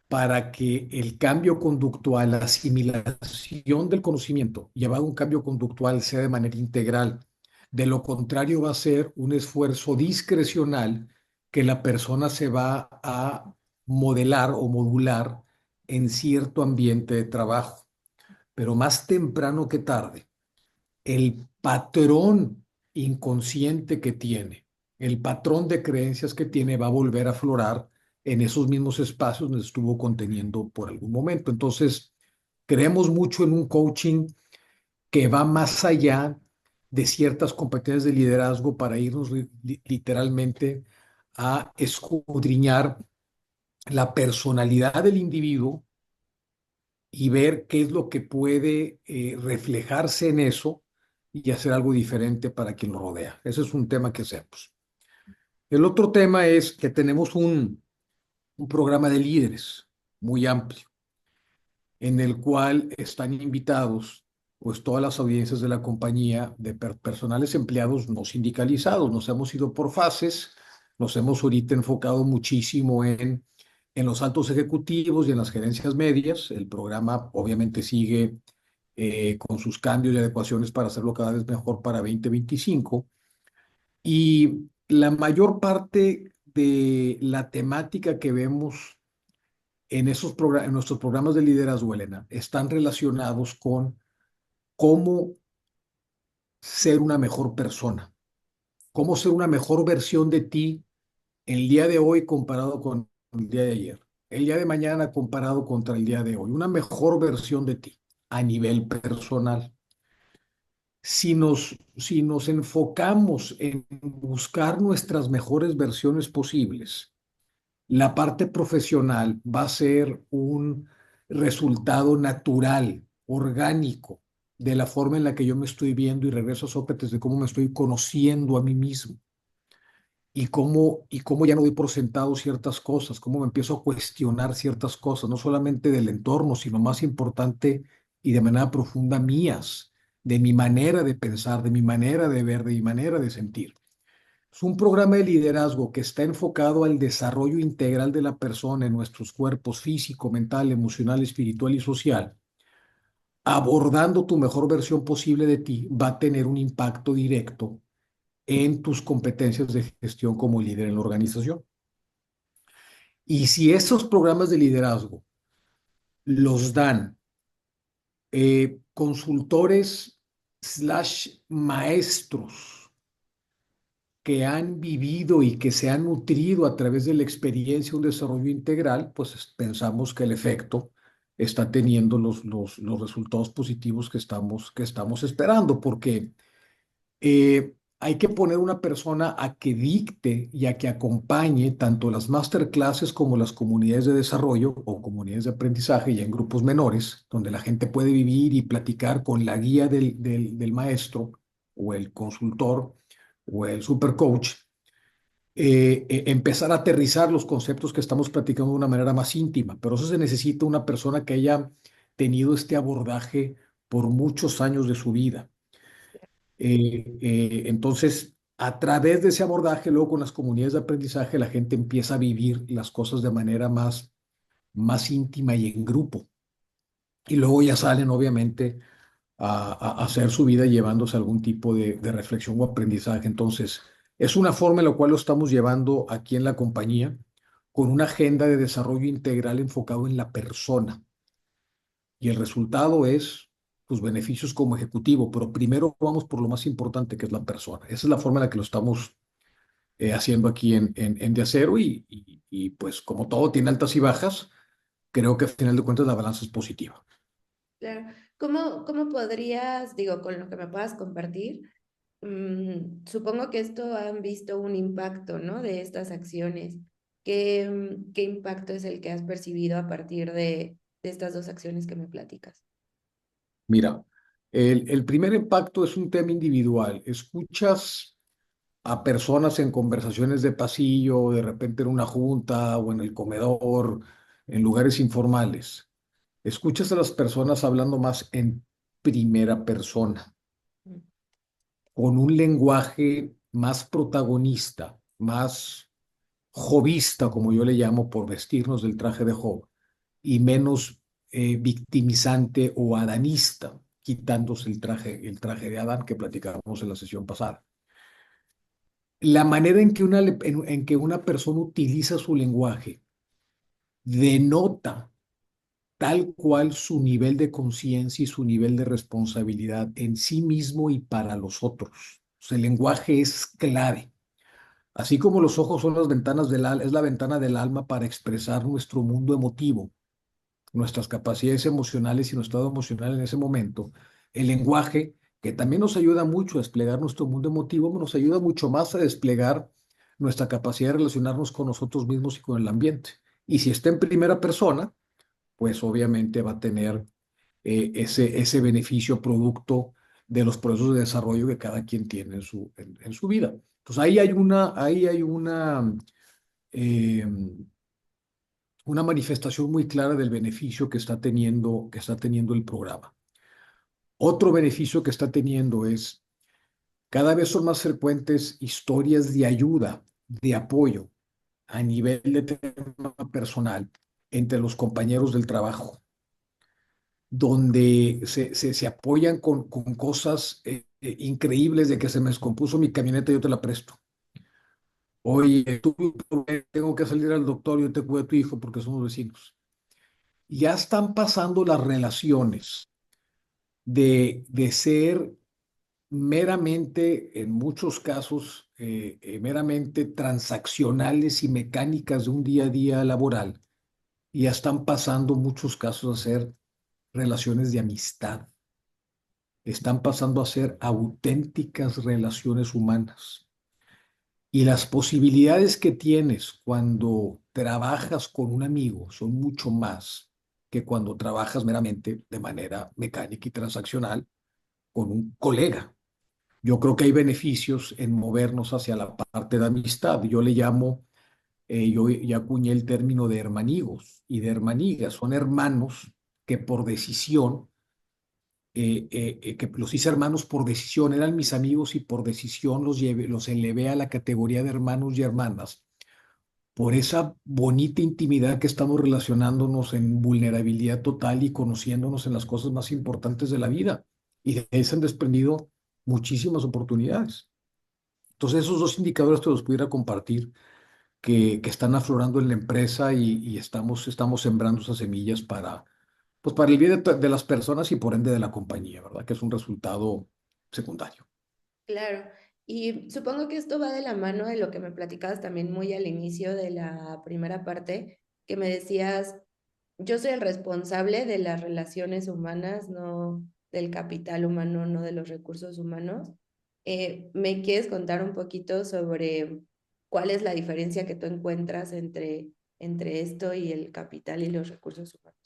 Speaker 3: para que el cambio conductual, la asimilación del conocimiento, llevado a un cambio conductual, sea de manera integral. De lo contrario, va a ser un esfuerzo discrecional que la persona se va a modelar o modular en cierto ambiente de trabajo. Pero más temprano que tarde, el patrón inconsciente que tiene, el patrón de creencias que tiene va a volver a aflorar en esos mismos espacios donde estuvo conteniendo por algún momento. Entonces, creemos mucho en un coaching que va más allá de ciertas competencias de liderazgo para irnos literalmente a escudriñar la personalidad del individuo y ver qué es lo que puede reflejarse en eso y hacer algo diferente para quien lo rodea. Ese es un tema que hacemos. El otro tema es que tenemos un programa de líderes muy amplio, en el cual están invitados pues todas las audiencias de la compañía, de personales empleados no sindicalizados. Nos hemos ido por fases, nos hemos ahorita enfocado muchísimo en los altos ejecutivos y en las gerencias medias. El programa obviamente sigue con sus cambios y adecuaciones para hacerlo cada vez mejor para 2025. Y la mayor parte de la temática que vemos en, en nuestros programas de liderazgo, Elena, están relacionados con cómo ser una mejor persona, cómo ser una mejor versión de ti el día de hoy comparado con el día de ayer, el día de mañana comparado contra el día de hoy, una mejor versión de ti a nivel personal. Si nos enfocamos en buscar nuestras mejores versiones posibles, la parte profesional va a ser un resultado natural, orgánico, de la forma en la que yo me estoy viendo y regreso a Sócrates, de cómo me estoy conociendo a mí mismo y cómo ya no doy por sentado ciertas cosas, cómo me empiezo a cuestionar ciertas cosas, no solamente del entorno, sino más importante y de manera profunda mías, de mi manera de pensar, de mi manera de ver, de mi manera de sentir. Es un programa de liderazgo que está enfocado al desarrollo integral de la persona en nuestros cuerpos físico, mental, emocional, espiritual y social. Abordando tu mejor versión posible de ti va a tener un impacto directo en tus competencias de gestión como líder en la organización. Y si estos programas de liderazgo los dan consultores slash maestros que han vivido y que se han nutrido a través de la experiencia un desarrollo integral, pues pensamos que el efecto está teniendo los resultados positivos que estamos esperando, porque hay que poner una persona a que dicte y a que acompañe tanto las masterclasses como las comunidades de desarrollo o comunidades de aprendizaje ya en grupos menores, donde la gente puede vivir y platicar con la guía del maestro o el consultor o el super coach, empezar a aterrizar los conceptos que estamos platicando de una manera más íntima. Pero eso se necesita una persona que haya tenido este abordaje por muchos años de su vida. Entonces, a través de ese abordaje, luego con las comunidades de aprendizaje, la gente empieza a vivir las cosas de manera más íntima y en grupo. Y luego ya salen, obviamente, a hacer su vida llevándose algún tipo de reflexión o aprendizaje. Entonces, es una forma en la cual lo estamos llevando aquí en la compañía, con una agenda de desarrollo integral enfocado en la persona. Y el resultado es tus beneficios como ejecutivo, pero primero vamos por lo más importante, que es la persona. Esa es la forma en la que lo estamos haciendo aquí en De Acero y pues como todo tiene altas y bajas, creo que al final de cuentas la balanza es positiva.
Speaker 1: Claro. ¿Cómo podrías, digo, con lo que me puedas compartir, supongo que esto han visto un impacto, ¿no? De estas acciones. ¿Qué impacto es el que has percibido a partir de estas dos acciones que me platicas?
Speaker 3: Mira, el primer impacto es un tema individual. Escuchas a personas en conversaciones de pasillo, de repente en una junta o en el comedor, en lugares informales. Escuchas a las personas hablando más en primera persona,
Speaker 1: Mm.
Speaker 3: con un lenguaje más protagonista, más jovista, como yo le llamo, por vestirnos del traje de Job, y menos victimizante o adanista, quitándose el traje de Adán que platicábamos en la sesión pasada. La manera en que una persona utiliza su lenguaje denota tal cual su nivel de conciencia y su nivel de responsabilidad en sí mismo y para los otros. O sea, el lenguaje es clave. Así como los ojos son las ventanas es la ventana del alma para expresar nuestro mundo emotivo, nuestras capacidades emocionales y nuestro estado emocional en ese momento, el lenguaje, que también nos ayuda mucho a desplegar nuestro mundo emotivo, nos ayuda mucho más a desplegar nuestra capacidad de relacionarnos con nosotros mismos y con el ambiente. Y si está en primera persona, pues obviamente va a tener ese beneficio producto de los procesos de desarrollo que cada quien tiene en su vida. Entonces eh, una manifestación muy clara del beneficio que está teniendo el programa. Otro beneficio que está teniendo es, cada vez son más frecuentes historias de ayuda, de apoyo a nivel de tema personal entre los compañeros del trabajo, donde se apoyan con cosas increíbles de que se me descompuso mi camioneta, yo te la presto. Oye, tú, tengo que salir al doctor, yo te cuido a tu hijo porque somos vecinos. Ya están pasando las relaciones de ser meramente, en muchos casos, meramente transaccionales y mecánicas de un día a día laboral, y ya están pasando muchos casos a ser relaciones de amistad, están pasando a ser auténticas relaciones humanas. Y las posibilidades que tienes cuando trabajas con un amigo son mucho más que cuando trabajas meramente de manera mecánica y transaccional con un colega. Yo creo que hay beneficios en movernos hacia la parte de amistad. Yo ya acuñé el término de hermanigos y de hermanigas. Son hermanos que por decisión, que los hice hermanos por decisión, eran mis amigos y por decisión los elevé a la categoría de hermanos y hermanas por esa bonita intimidad que estamos relacionándonos en vulnerabilidad total y conociéndonos en las cosas más importantes de la vida. Y de ahí se han desprendido muchísimas oportunidades. Entonces, esos dos indicadores te los pudiera compartir que están aflorando en la empresa y estamos sembrando esas semillas pues para el bien de las personas y por ende de la compañía, ¿verdad? Que es un resultado secundario.
Speaker 1: Claro, y supongo que esto va de la mano de lo que me platicabas también muy al inicio de la primera parte, que me decías, yo soy el responsable de las relaciones humanas, no del capital humano, no de los recursos humanos. ¿Me quieres contar un poquito sobre cuál es la diferencia que tú encuentras entre esto y el capital y los recursos humanos?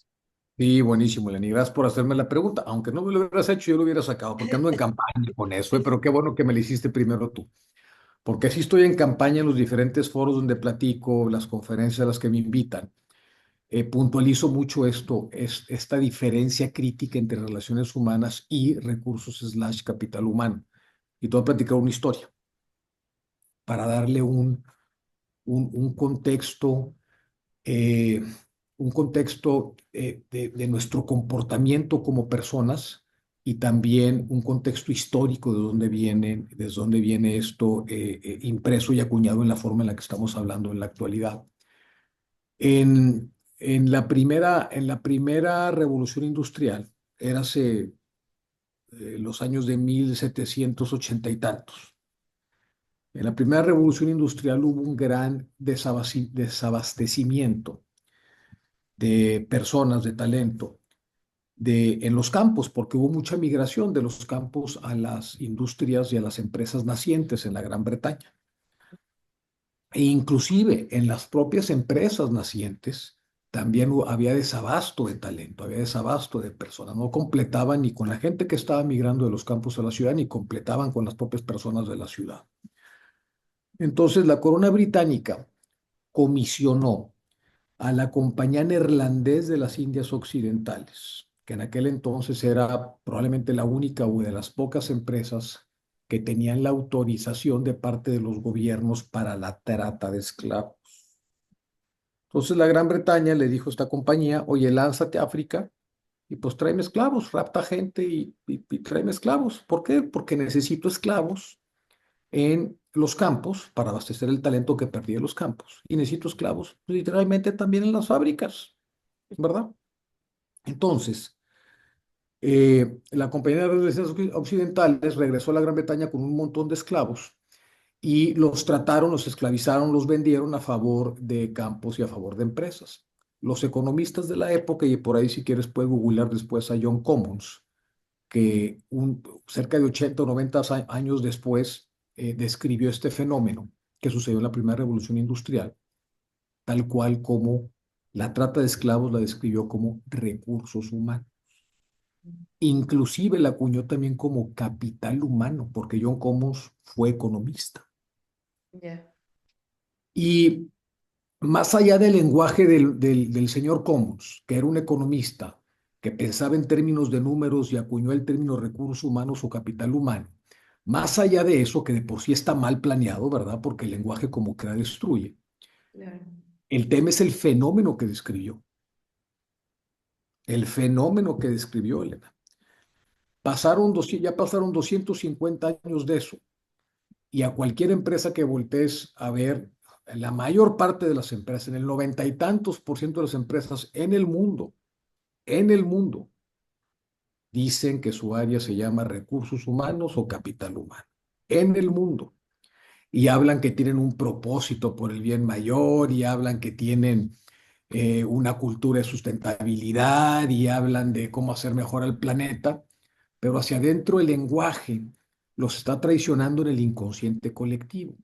Speaker 3: Sí, buenísimo, Lenny. Gracias por hacerme la pregunta. Aunque no me lo hubieras hecho, yo lo hubiera sacado, porque ando en campaña con eso, pero qué bueno que me lo hiciste primero tú. Porque así estoy en campaña en los diferentes foros donde platico, las conferencias a las que me invitan. Puntualizo mucho esta diferencia crítica entre relaciones humanas y recursos/capital humano. Y te voy a platicar una historia para darle un contexto, eh, de nuestro comportamiento como personas y también un contexto histórico desde dónde viene esto impreso y acuñado en la forma en la que estamos hablando en la actualidad. En la primera revolución industrial, érase los años de 1780 y tantos. En la primera revolución industrial hubo un gran desabastecimiento de personas, de talento, en los campos, porque hubo mucha migración de los campos a las industrias y a las empresas nacientes en la Gran Bretaña. E inclusive en las propias empresas nacientes también había desabasto de talento, había desabasto de personas. No completaban ni con la gente que estaba migrando de los campos a la ciudad, ni completaban con las propias personas de la ciudad. Entonces la corona británica comisionó a la Compañía Neerlandés de las Indias Occidentales, que en aquel entonces era probablemente la única o de las pocas empresas que tenían la autorización de parte de los gobiernos para la trata de esclavos. Entonces la Gran Bretaña le dijo a esta compañía, oye, lánzate a África y pues tráeme esclavos, rapta gente y tráeme esclavos. ¿Por qué? Porque necesito esclavos en los campos para abastecer el talento que perdí en los campos. Y necesito esclavos pues, literalmente también en las fábricas, ¿verdad? Entonces, la Compañía de Relaciones Occidentales regresó a la Gran Bretaña con un montón de esclavos y los trataron, los esclavizaron, los vendieron a favor de campos y a favor de empresas. Los economistas de la época, y por ahí si quieres puedes googlear después a John Commons, que cerca de 80 o 90 años después describió este fenómeno que sucedió en la primera revolución industrial, tal cual como la trata de esclavos la describió como recursos humanos. Inclusive la acuñó también como capital humano, porque John Commons fue economista.
Speaker 1: Ya.
Speaker 3: Y más allá del lenguaje del señor Commons, que era un economista que pensaba en términos de números y acuñó el término recursos humanos o capital humano, más allá de eso, que de por sí está mal planeado, ¿verdad? Porque el lenguaje como que la destruye.
Speaker 1: Claro.
Speaker 3: El tema es el fenómeno que describió. El fenómeno que describió, Elena. Ya pasaron 250 años de eso. Y a cualquier empresa que voltees a ver, la mayor parte de las empresas, en el 90 y tantos por ciento de las empresas en el mundo, dicen que su área se llama recursos humanos o capital humano. En el mundo. Y hablan que tienen un propósito por el bien mayor y hablan que tienen una cultura de sustentabilidad y hablan de cómo hacer mejor al planeta, pero hacia adentro el lenguaje los está traicionando en el inconsciente colectivo.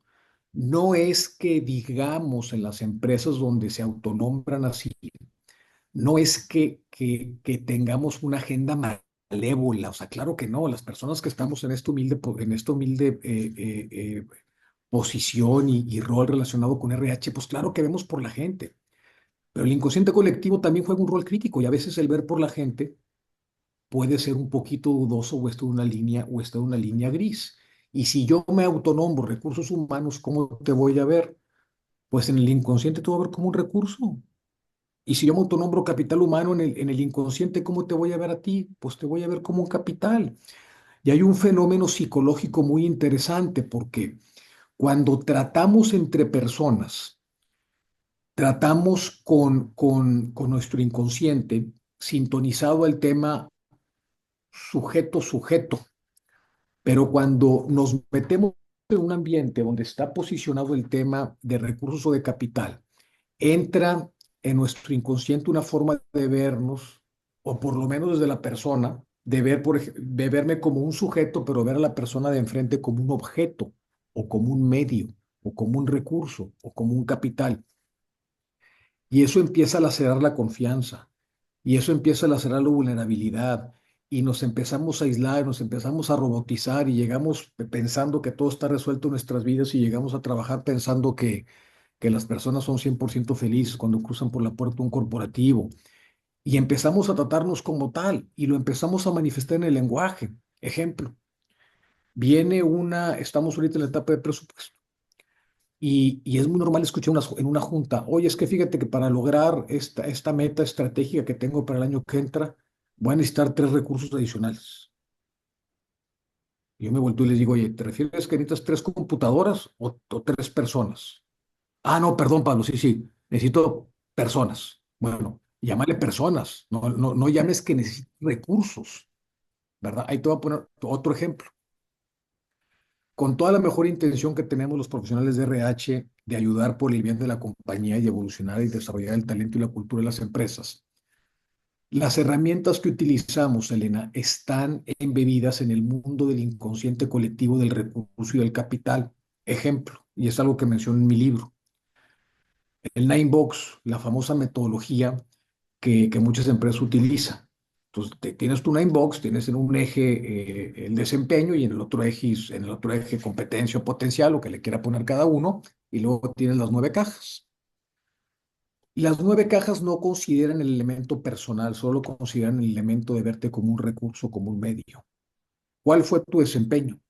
Speaker 3: No es que digamos en las empresas donde se autonombran así, no es que tengamos una agenda malévola, o sea, claro que no, las personas que estamos en esta humilde posición y rol relacionado con RH, pues claro que vemos por la gente, pero el inconsciente colectivo también juega un rol crítico y a veces el ver por la gente puede ser un poquito dudoso o está en una línea gris. Y si yo me autonombro recursos humanos, ¿cómo te voy a ver? Pues en el inconsciente te voy a ver como un recurso. Y si yo me autonombro capital humano en el inconsciente, ¿cómo te voy a ver a ti? Pues te voy a ver como un capital. Y hay un fenómeno psicológico muy interesante porque cuando tratamos entre personas, tratamos con nuestro inconsciente sintonizado al tema sujeto-sujeto. Pero cuando nos metemos en un ambiente donde está posicionado el tema de recursos o de capital, entra en nuestro inconsciente una forma de vernos, o por lo menos desde la persona, de verme como un sujeto, pero ver a la persona de enfrente como un objeto, o como un medio, o como un recurso, o como un capital. Y eso empieza a lacerar la confianza, y eso empieza a lacerar la vulnerabilidad, y nos empezamos a aislar, nos empezamos a robotizar, y llegamos pensando que todo está resuelto en nuestras vidas, y llegamos a trabajar pensando que las personas son 100% felices cuando cruzan por la puerta de un corporativo. Y empezamos a tratarnos como tal, y lo empezamos a manifestar en el lenguaje. Ejemplo, estamos ahorita en la etapa de presupuesto. Y es muy normal escuchar en una junta, oye, es que fíjate que para lograr esta meta estratégica que tengo para el año que entra, voy a necesitar 3 recursos adicionales. Y yo me volteo y les digo, oye, ¿te refieres que necesitas 3 computadoras o 3 personas? Ah, no, perdón, Pablo, sí, sí, necesito personas. Bueno, llámale personas, no llames que necesites recursos, ¿verdad? Ahí te voy a poner otro ejemplo. Con toda la mejor intención que tenemos los profesionales de RH de ayudar por el bien de la compañía y evolucionar y desarrollar el talento y la cultura de las empresas, Las herramientas que utilizamos, Elena, están embebidas en el mundo del inconsciente colectivo del recurso y del capital. Ejemplo, y es algo que menciono en mi libro, el Nine Box, la famosa metodología que muchas empresas utilizan. Entonces, tienes tu Nine Box, tienes en un eje el desempeño y en el otro eje competencia o potencial, lo que le quiera poner cada uno, y luego tienes las 9 cajas. Las 9 cajas no consideran el elemento personal, solo consideran el elemento de verte como un recurso, como un medio. ¿Cuál fue tu desempeño?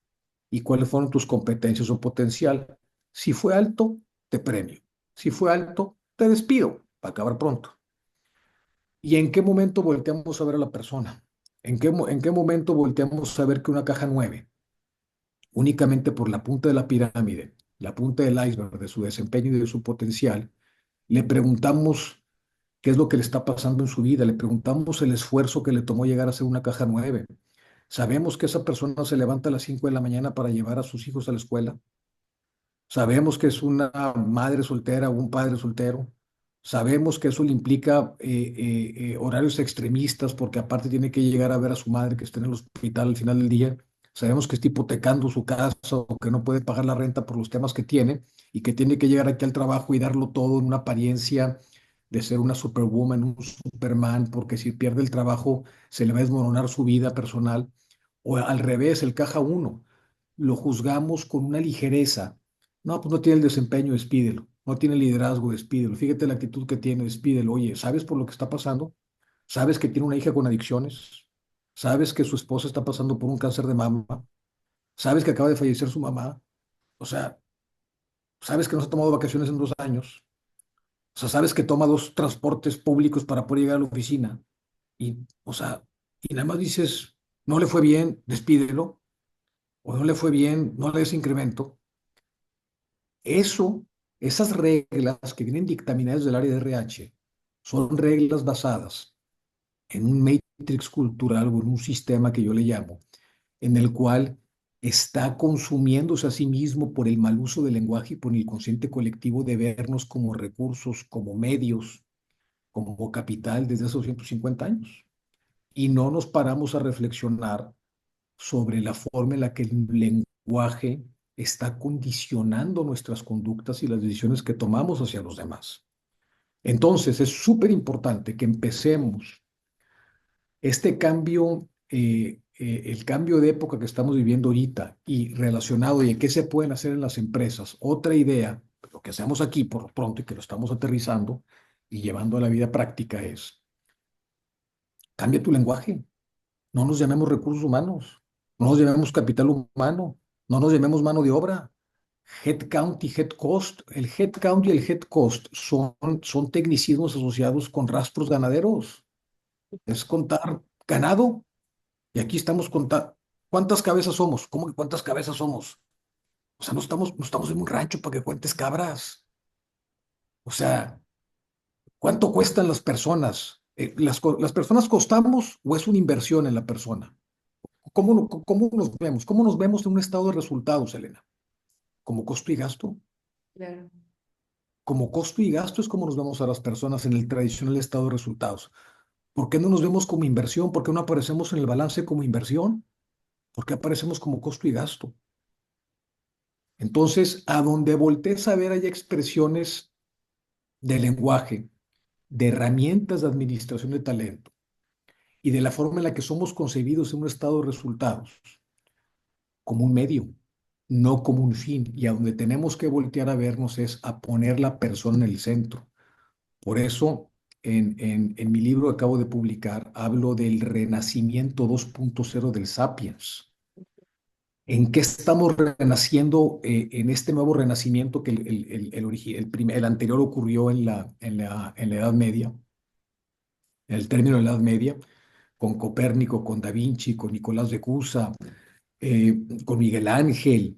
Speaker 3: ¿Y cuáles fueron tus competencias o potencial? Si fue alto, te premio. Si fue alto, te despido, para acabar pronto. ¿Y en qué momento volteamos a ver a la persona? ¿En qué momento volteamos a ver que una caja 9, únicamente por la punta de la pirámide, la punta del iceberg de su desempeño y de su potencial, le preguntamos qué es lo que le está pasando en su vida, le preguntamos el esfuerzo que le tomó llegar a ser una caja 9? Sabemos que esa persona se levanta a las 5 de la mañana para llevar a sus hijos a la escuela. Sabemos que es una madre soltera o un padre soltero. Sabemos que eso le implica horarios extremistas porque aparte tiene que llegar a ver a su madre que está en el hospital al final del día. Sabemos que está hipotecando su casa o que no puede pagar la renta por los temas que tiene y que tiene que llegar aquí al trabajo y darlo todo en una apariencia de ser una superwoman, un superman, porque si pierde el trabajo se le va a desmoronar su vida personal. O al revés, el caja uno, lo juzgamos con una ligereza. No, pues no tiene el desempeño, despídelo. No tiene liderazgo, despídelo. Fíjate la actitud que tiene, despídelo. Oye, ¿sabes por lo que está pasando? ¿Sabes que tiene una hija con adicciones? ¿Sabes que su esposa está pasando por un cáncer de mama? ¿Sabes que acaba de fallecer su mamá? O sea, ¿sabes que no se ha tomado vacaciones en 2 años? O sea, ¿sabes que toma 2 transportes públicos para poder llegar a la oficina? Y, o sea, y nada más dices, no le fue bien, despídelo. O no le fue bien, no le des incremento. Eso, esas reglas que vienen dictaminadas del área de RH, son reglas basadas en un matrix cultural o en un sistema que yo le llamo, en el cual está consumiéndose a sí mismo por el mal uso del lenguaje y por el inconsciente colectivo de vernos como recursos, como medios, como capital desde hace 250 años. Y no nos paramos a reflexionar sobre la forma en la que el lenguaje está condicionando nuestras conductas y las decisiones que tomamos hacia los demás. Entonces, es súper importante que empecemos este cambio, el cambio de época que estamos viviendo ahorita y relacionado y en qué se pueden hacer en las empresas. Otra idea, lo que hacemos aquí por lo pronto y que lo estamos aterrizando y llevando a la vida práctica es, cambia tu lenguaje. No nos llamemos recursos humanos, no nos llamemos capital humano, no nos llamemos mano de obra. Head count y head cost. El head count y el head cost son tecnicismos asociados con rastros ganaderos. Es contar ganado. Y aquí estamos contando. ¿Cuántas cabezas somos? ¿Cómo que cuántas cabezas somos? O sea, no estamos en un rancho para que cuentes cabras. O sea, ¿cuánto cuestan las personas? ¿Las personas costamos o es una inversión en la persona? ¿Cómo nos vemos? ¿Cómo nos vemos en un estado de resultados, Elena? ¿Como costo y gasto?
Speaker 1: Claro.
Speaker 3: Como costo y gasto es como nos vemos a las personas en el tradicional estado de resultados. ¿Por qué no nos vemos como inversión? ¿Por qué no aparecemos en el balance como inversión? ¿Por qué aparecemos como costo y gasto? Entonces, a donde voltees a ver hay expresiones de lenguaje, de herramientas de administración de talento y de la forma en la que somos concebidos en un estado de resultados como un medio, no como un fin. Y a donde tenemos que voltear a vernos es a poner la persona en el centro. Por eso, en mi libro que acabo de publicar, hablo del renacimiento 2.0 del Sapiens. ¿En qué estamos renaciendo en este nuevo renacimiento que el anterior ocurrió en la Edad Media, en el término de la Edad Media, con Copérnico, con Da Vinci, con Nicolás de Cusa, con Miguel Ángel?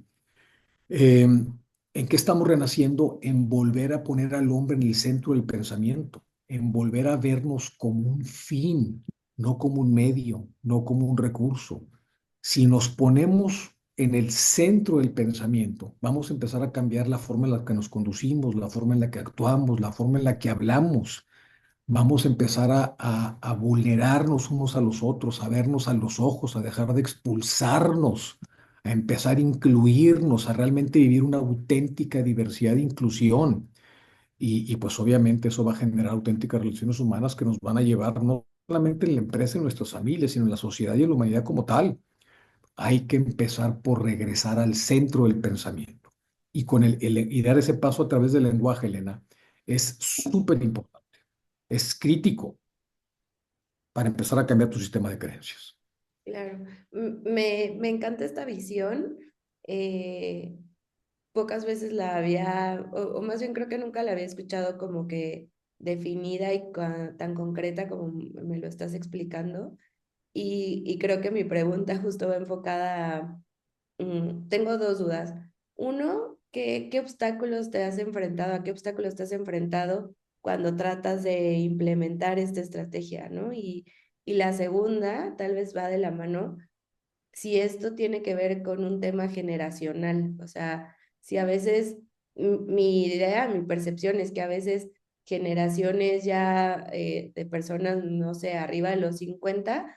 Speaker 3: Eh, ¿En qué estamos renaciendo? En volver a poner al hombre en el centro del pensamiento, en volver a vernos como un fin, no como un medio, no como un recurso. Si nos ponemos en el centro del pensamiento, vamos a empezar a cambiar la forma en la que nos conducimos, la forma en la que actuamos, la forma en la que hablamos. vamos a empezar a vulnerarnos unos a los otros, a vernos a los ojos, a dejar de expulsarnos, a empezar a incluirnos, a realmente vivir una auténtica diversidad e inclusión. Y pues obviamente eso va a generar auténticas relaciones humanas que nos van a llevar no solamente en la empresa, en nuestras familias, sino en la sociedad y en la humanidad como tal. Hay que empezar por regresar al centro del pensamiento. Y, y dar ese paso a través del lenguaje, Elena, es súper importante, es crítico para empezar a cambiar tu sistema de creencias.
Speaker 1: Claro, me encanta esta visión. eh, Pocas veces la había, o más bien creo que nunca la había escuchado como que definida y tan concreta como me lo estás explicando. Y creo que mi pregunta justo va enfocada a, tengo dos dudas. Uno, ¿qué obstáculos te has enfrentado? ¿A qué obstáculos te has enfrentado cuando tratas de implementar esta estrategia, ¿no? Y la segunda, tal vez va de la mano, si esto tiene que ver con un tema generacional, o sea, si a veces mi idea, mi percepción es que a veces generaciones ya de personas, no sé, arriba de los 50,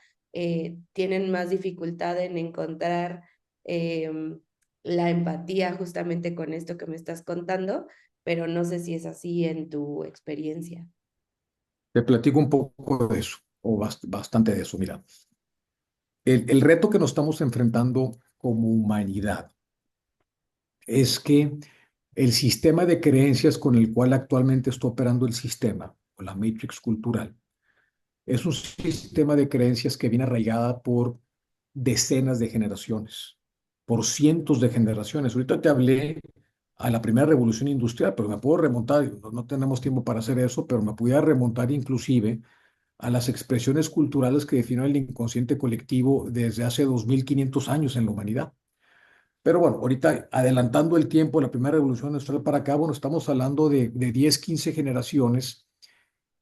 Speaker 1: tienen más dificultad en encontrar la empatía justamente con esto que me estás contando, pero no sé si es así en tu experiencia.
Speaker 3: Te platico un poco de eso, o bastante de eso. Mira, el reto que nos estamos enfrentando como humanidad es que el sistema de creencias con el cual actualmente está operando el sistema, o la matrix cultural, es un sistema de creencias que viene arraigada por decenas de generaciones, por cientos de generaciones. Ahorita te hablé a la primera revolución industrial, pero me puedo remontar, no tenemos tiempo para hacer eso, pero me pudiera remontar inclusive a las expresiones culturales que definen el inconsciente colectivo desde hace 2500 años en la humanidad. Pero bueno, ahorita adelantando el tiempo, la primera revolución industrial para acá, bueno, estamos hablando de 10, 15 generaciones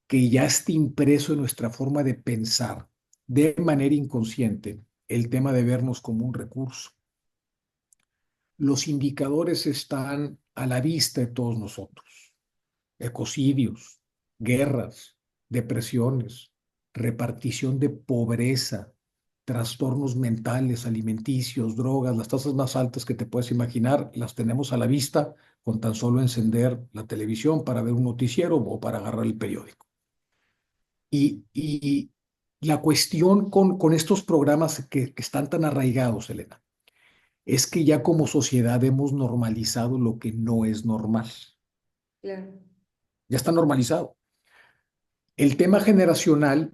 Speaker 3: que ya está impreso en nuestra forma de pensar de manera inconsciente el tema de vernos como un recurso. Los indicadores están a la vista de todos nosotros. Ecocidios, guerras, depresiones, repartición de pobreza, trastornos mentales, alimenticios, drogas, las tasas más altas que te puedes imaginar, las tenemos a la vista con tan solo encender la televisión para ver un noticiero o para agarrar el periódico. Y la cuestión con estos programas que están tan arraigados, Elena, es que ya como sociedad hemos normalizado lo que no es normal.
Speaker 1: Claro,
Speaker 3: Ya está normalizado. El tema generacional,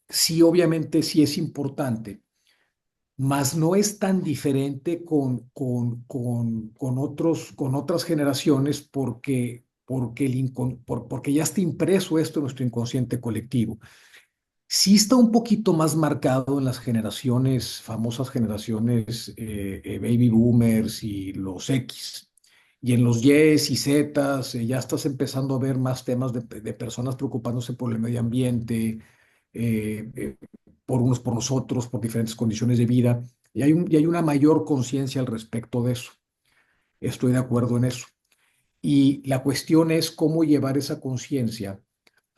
Speaker 3: sí, obviamente sí es importante, mas no es tan diferente con otras generaciones porque ya está impreso esto en nuestro inconsciente colectivo. Sí está un poquito más marcado en las generaciones, famosas generaciones baby boomers y los X. Y en los Y y Z ya estás empezando a ver más temas de personas preocupándose por el medio ambiente, eh, eh, por unos por nosotros, por diferentes condiciones de vida. Y hay una mayor conciencia al respecto de eso. Estoy de acuerdo en eso. Y la cuestión es cómo llevar esa conciencia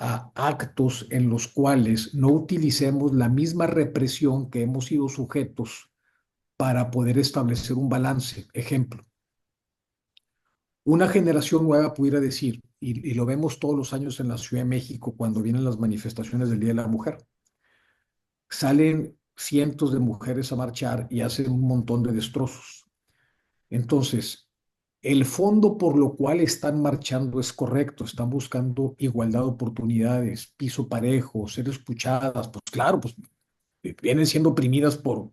Speaker 3: a actos en los cuales no utilicemos la misma represión que hemos sido sujetos para poder establecer un balance. Ejemplo, una generación nueva pudiera decir, y lo vemos todos los años en la Ciudad de México cuando vienen las manifestaciones del Día de la Mujer, salen cientos de mujeres a marchar y hacen un montón de destrozos. Entonces, el fondo por lo cual están marchando es correcto, están buscando igualdad de oportunidades, piso parejo, ser escuchadas, pues claro, pues vienen siendo oprimidas por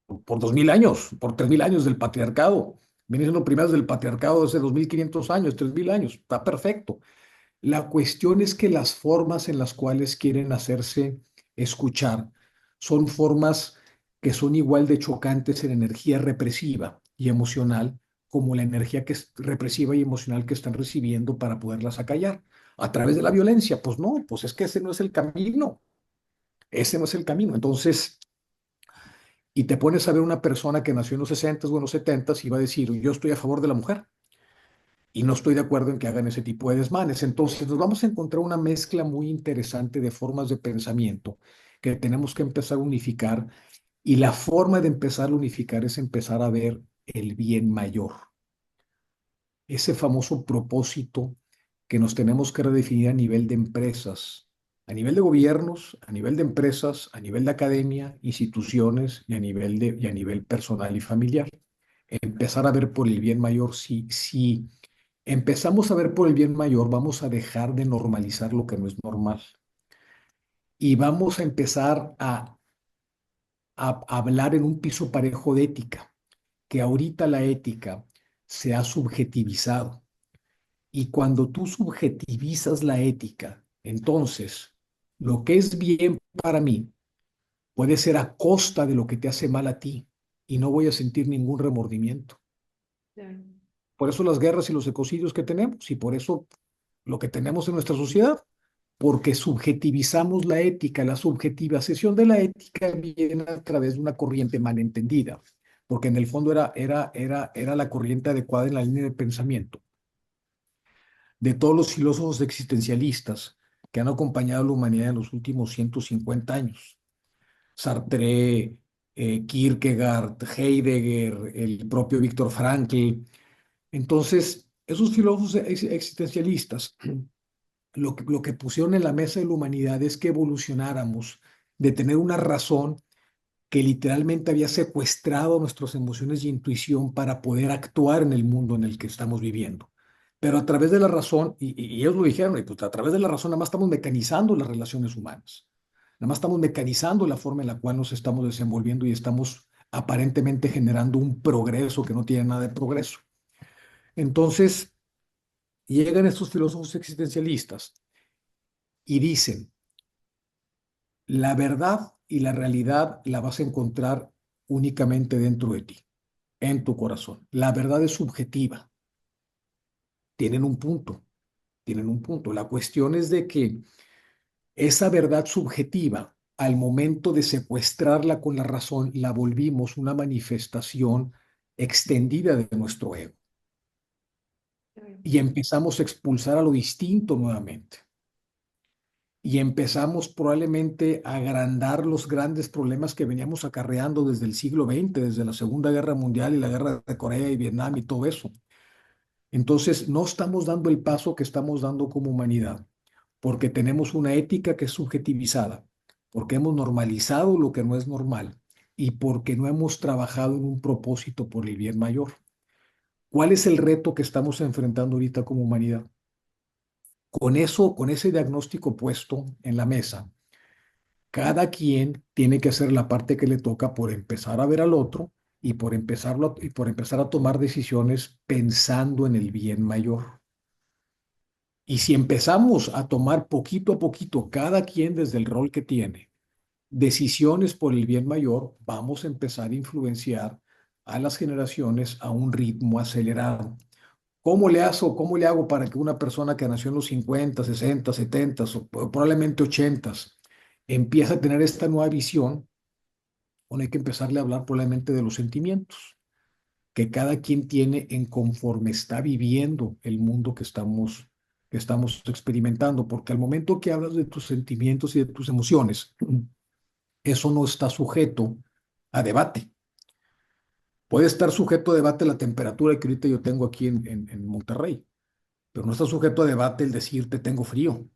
Speaker 3: 2000 años, por 3000 años del patriarcado, vienen siendo oprimidas del patriarcado desde 2500 años, 3000 años, está perfecto. La cuestión es que las formas en las cuales quieren hacerse escuchar son formas que son igual de chocantes en energía represiva y emocional como la energía que es represiva y emocional que están recibiendo para poderlas acallar. A través de la violencia, pues no, pues es que ese no es el camino, ese no es el camino. Entonces, y te pones a ver una persona que nació en los 60 o en los 70 y va a decir, yo estoy a favor de la mujer. y no estoy de acuerdo en que hagan ese tipo de desmanes. Entonces nos vamos a encontrar una mezcla muy interesante de formas de pensamiento que tenemos que empezar a unificar, y la forma de empezar a unificar es empezar a ver el bien mayor, ese famoso propósito que nos tenemos que redefinir a nivel de empresas, a nivel de gobiernos, a nivel de empresas, a nivel de academia, instituciones y a nivel personal y familiar. Empezar a ver por el bien mayor. Si empezamos a ver por el bien mayor, vamos a dejar de normalizar lo que no es normal y vamos a empezar a hablar en un piso parejo de ética, que ahorita la ética se ha subjetivizado. Y cuando tú subjetivizas la ética, entonces lo que es bien para mí puede ser a costa de lo que te hace mal a ti y no voy a sentir ningún remordimiento.
Speaker 1: Claro.
Speaker 3: Por eso las guerras y los ecocidios que tenemos y por eso lo que tenemos en nuestra sociedad, porque subjetivizamos la ética. La subjetivización de la ética viene a través de una corriente malentendida, porque en el fondo era la corriente adecuada en la línea de pensamiento de todos los filósofos existencialistas que han acompañado a la humanidad en los últimos 150 años. Sartre, Kierkegaard, Heidegger, el propio Viktor Frankl. Entonces, esos filósofos existencialistas lo que pusieron en la mesa de la humanidad es que evolucionáramos de tener una razón que literalmente había secuestrado nuestras emociones y intuición para poder actuar en el mundo en el que estamos viviendo. Pero a través de la razón, y ellos lo dijeron, y pues a través de la razón nada más estamos mecanizando las relaciones humanas, nada más estamos mecanizando la forma en la cual nos estamos desenvolviendo y estamos aparentemente generando un progreso que no tiene nada de progreso. Entonces, llegan estos filósofos existencialistas y dicen, la verdad y la realidad la vas a encontrar únicamente dentro de ti, en tu corazón. La verdad es subjetiva. Tienen un punto, tienen un punto. La cuestión es de que esa verdad subjetiva, al momento de secuestrarla con la razón, la volvimos una manifestación extendida de nuestro ego
Speaker 1: Claro.
Speaker 3: y empezamos a expulsar a lo distinto nuevamente. Y empezamos probablemente a agrandar los grandes problemas que veníamos acarreando desde el siglo XX, desde la Segunda Guerra Mundial y la Guerra de Corea y Vietnam y todo eso. Entonces, no estamos dando el paso que estamos dando como humanidad, porque tenemos una ética que es subjetivizada, porque hemos normalizado lo que no es normal y porque no hemos trabajado en un propósito por el bien mayor. ¿Cuál es el reto que estamos enfrentando ahorita como humanidad? Con eso, con ese diagnóstico puesto en la mesa, cada quien tiene que hacer la parte que le toca por empezar a ver al otro y por empezar a tomar decisiones pensando en el bien mayor. Y si empezamos a tomar poquito a poquito, cada quien desde el rol que tiene, decisiones por el bien mayor, vamos a empezar a influenciar a las generaciones a un ritmo acelerado. ¿Cómo le hago para que una persona que nació en los 50, 60, 70 o probablemente 80 empiece a tener esta nueva visión? Bueno, hay que empezarle a hablar probablemente de los sentimientos que cada quien tiene en conforme está viviendo el mundo que estamos experimentando, porque al momento que hablas de tus sentimientos y de tus emociones, eso no está sujeto a debate. Puede estar sujeto a debate la temperatura que ahorita yo tengo aquí en Monterrey, pero no está sujeto a debate el decirte tengo frío.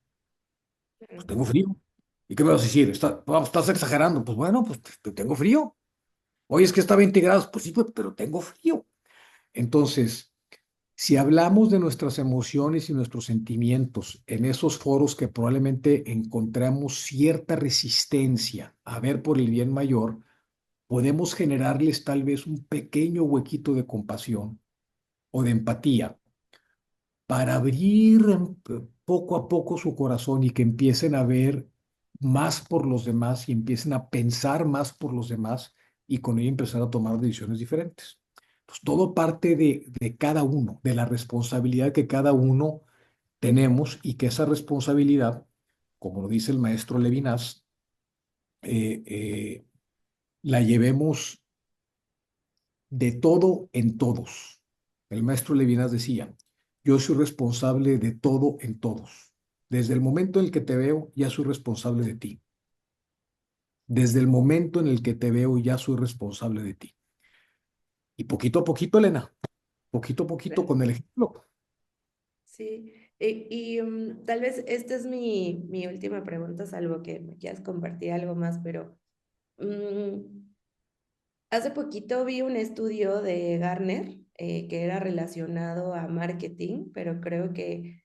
Speaker 3: Pues
Speaker 1: Claro.
Speaker 3: tengo frío. ¿Y qué me vas a decir? Vamos, estás exagerando. Pues bueno, pues tengo frío. Oye, es que está a 20 grados. Pues sí, pero tengo frío. Entonces, si hablamos de nuestras emociones y nuestros sentimientos en esos foros que probablemente encontramos cierta resistencia a ver por el bien mayor, podemos generarles tal vez un pequeño huequito de compasión o de empatía para abrir poco a poco su corazón y que empiecen a ver más por los demás y empiecen a pensar más por los demás y con ello empezar a tomar decisiones diferentes. Pues todo parte de cada uno, de la responsabilidad que cada uno tenemos y que esa responsabilidad, como lo dice el maestro Levinas, eh, eh, la llevemos de todo en todos. El maestro Levinas decía, yo soy responsable de todo en todos. Desde el momento en el que te veo, ya soy responsable de ti. Desde el momento en el que te veo, ya soy responsable de ti. Y poquito a poquito, Elena, poquito a poquito
Speaker 1: Claro.
Speaker 3: con el ejemplo.
Speaker 1: Sí, tal vez esta es mi última pregunta, salvo que me quieras compartir algo más, pero mm, hace poquito vi un estudio de Gartner que era relacionado a marketing, pero creo que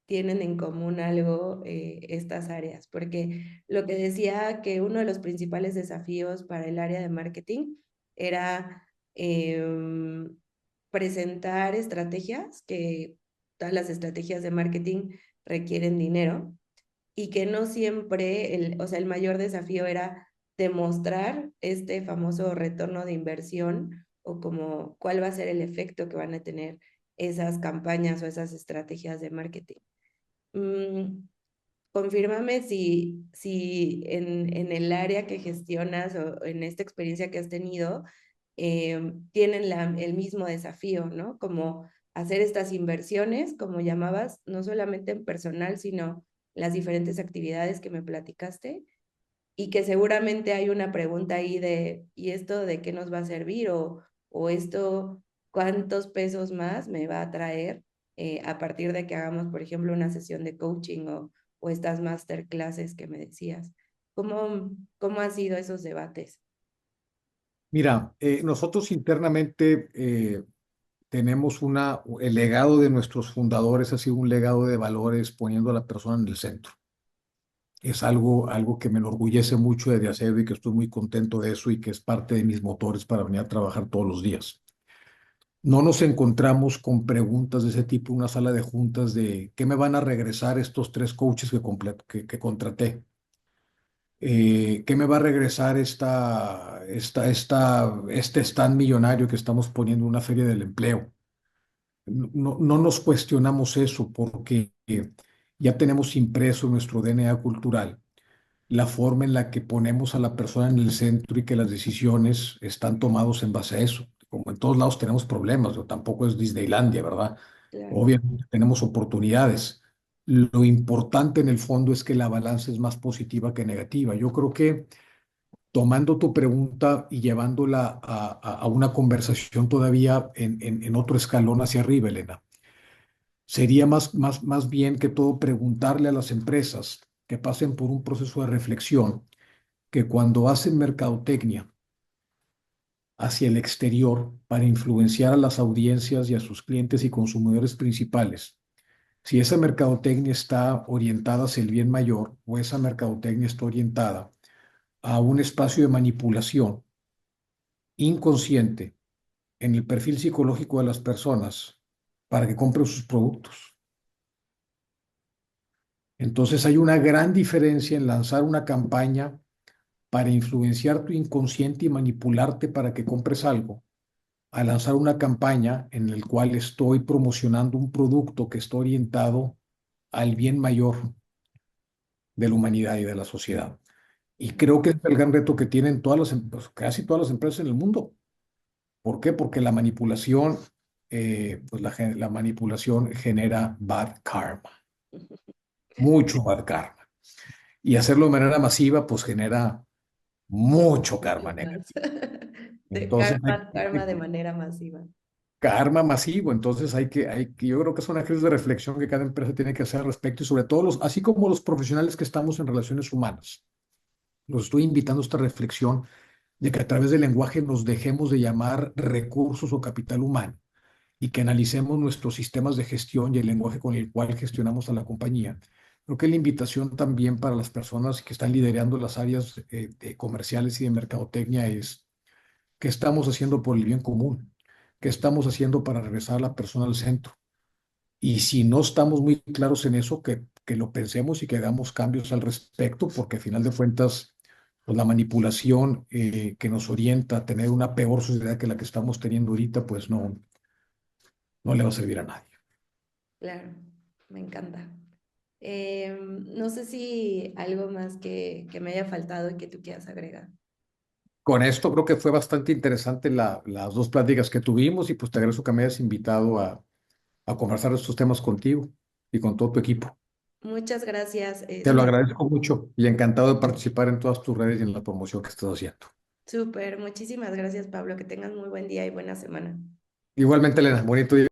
Speaker 1: tienen en común algo estas áreas, porque lo que decía que uno de los principales desafíos para el área de marketing era presentar estrategias, que todas las estrategias de marketing requieren dinero y que no siempre, o sea, el mayor desafío era demostrar este famoso retorno de inversión o como cuál va a ser el efecto que van a tener esas campañas o esas estrategias de marketing. Confírmame si en el área que gestionas o en esta experiencia que has tenido, tienen el mismo desafío, ¿no? Como hacer estas inversiones, como llamabas, no solamente en personal, sino las diferentes actividades que me platicaste, y que seguramente hay una pregunta ahí de, ¿y esto de qué nos va a servir? O esto, ¿cuántos pesos más me va a traer a partir de que hagamos, por ejemplo, una sesión de coaching o estas masterclasses que me decías? ¿Cómo han sido esos debates?
Speaker 3: Mira, nosotros internamente tenemos el legado de nuestros fundadores ha sido un legado de valores poniendo a la persona en el centro. Es algo que me enorgullece mucho de hacer y que estoy muy contento de eso y que es parte de mis motores para venir a trabajar todos los días. No nos encontramos con preguntas de ese tipo en una sala de juntas de ¿qué me van a regresar estos 3 coaches que contraté? ¿Qué me va a regresar este stand millonario que estamos poniendo en una feria del empleo? No nos cuestionamos eso porque ya tenemos impreso en nuestro DNA cultural la forma en la que ponemos a la persona en el centro y que las decisiones están tomadas en base a eso. Como en todos lados tenemos problemas, o tampoco es Disneylandia, ¿verdad?
Speaker 1: Claro,
Speaker 3: Obviamente tenemos oportunidades. Lo importante en el fondo es que la balanza es más positiva que negativa. Yo creo que tomando tu pregunta y llevándola a una conversación todavía en otro escalón hacia arriba, Elena, sería más bien que todo preguntarle a las empresas que pasen por un proceso de reflexión que cuando hacen mercadotecnia hacia el exterior para influenciar a las audiencias y a sus clientes y consumidores principales, si esa mercadotecnia está orientada hacia el bien mayor o esa mercadotecnia está orientada a un espacio de manipulación inconsciente en el perfil psicológico de las personas para que compren sus productos. Entonces hay una gran diferencia en lanzar una campaña para influenciar tu inconsciente y manipularte para que compres algo, a lanzar una campaña en la cual estoy promocionando un producto que está orientado al bien mayor de la humanidad y de la sociedad. Y creo que es el gran reto que tienen pues, casi todas las empresas en el mundo. ¿Por qué? Porque la manipulación, pues la manipulación genera bad karma, mucho bad karma. Y hacerlo de manera masiva, pues genera mucho
Speaker 1: mucho
Speaker 3: karma
Speaker 1: más.
Speaker 3: negativo.
Speaker 1: De
Speaker 3: Entonces,
Speaker 1: karma de manera masiva.
Speaker 3: karma masivo, entonces yo creo que son ejercicios de reflexión que cada empresa tiene que hacer al respecto y sobre todo así como los profesionales que estamos en relaciones humanas. Los estoy invitando a esta reflexión de que a través del lenguaje nos dejemos de llamar recursos o capital humano y que analicemos nuestros sistemas de gestión y el lenguaje con el cual gestionamos a la compañía. Creo que la invitación también para las personas que están liderando las áreas de comerciales y de mercadotecnia es ¿qué estamos haciendo por el bien común? ¿Qué estamos haciendo para regresar a la persona al centro? Y si no estamos muy claros en eso, que lo pensemos y que hagamos cambios al respecto, porque al final de cuentas, pues la manipulación que nos orienta a tener una peor sociedad que la que estamos teniendo ahorita, pues no le va a servir a nadie.
Speaker 1: Claro, me encanta. No sé si algo más que me haya faltado y que tú quieras agregar.
Speaker 3: Con esto creo que fue bastante interesante las 2 pláticas que tuvimos y pues te agradezco que me hayas invitado a conversar de estos temas contigo y con todo tu equipo.
Speaker 1: Muchas gracias.
Speaker 3: Te lo agradezco mucho y encantado de participar en todas tus redes y en la promoción que estás haciendo.
Speaker 1: Súper, muchísimas gracias, Pablo. Que tengas muy buen día y buena semana.
Speaker 3: Igualmente, Elena, bonito día.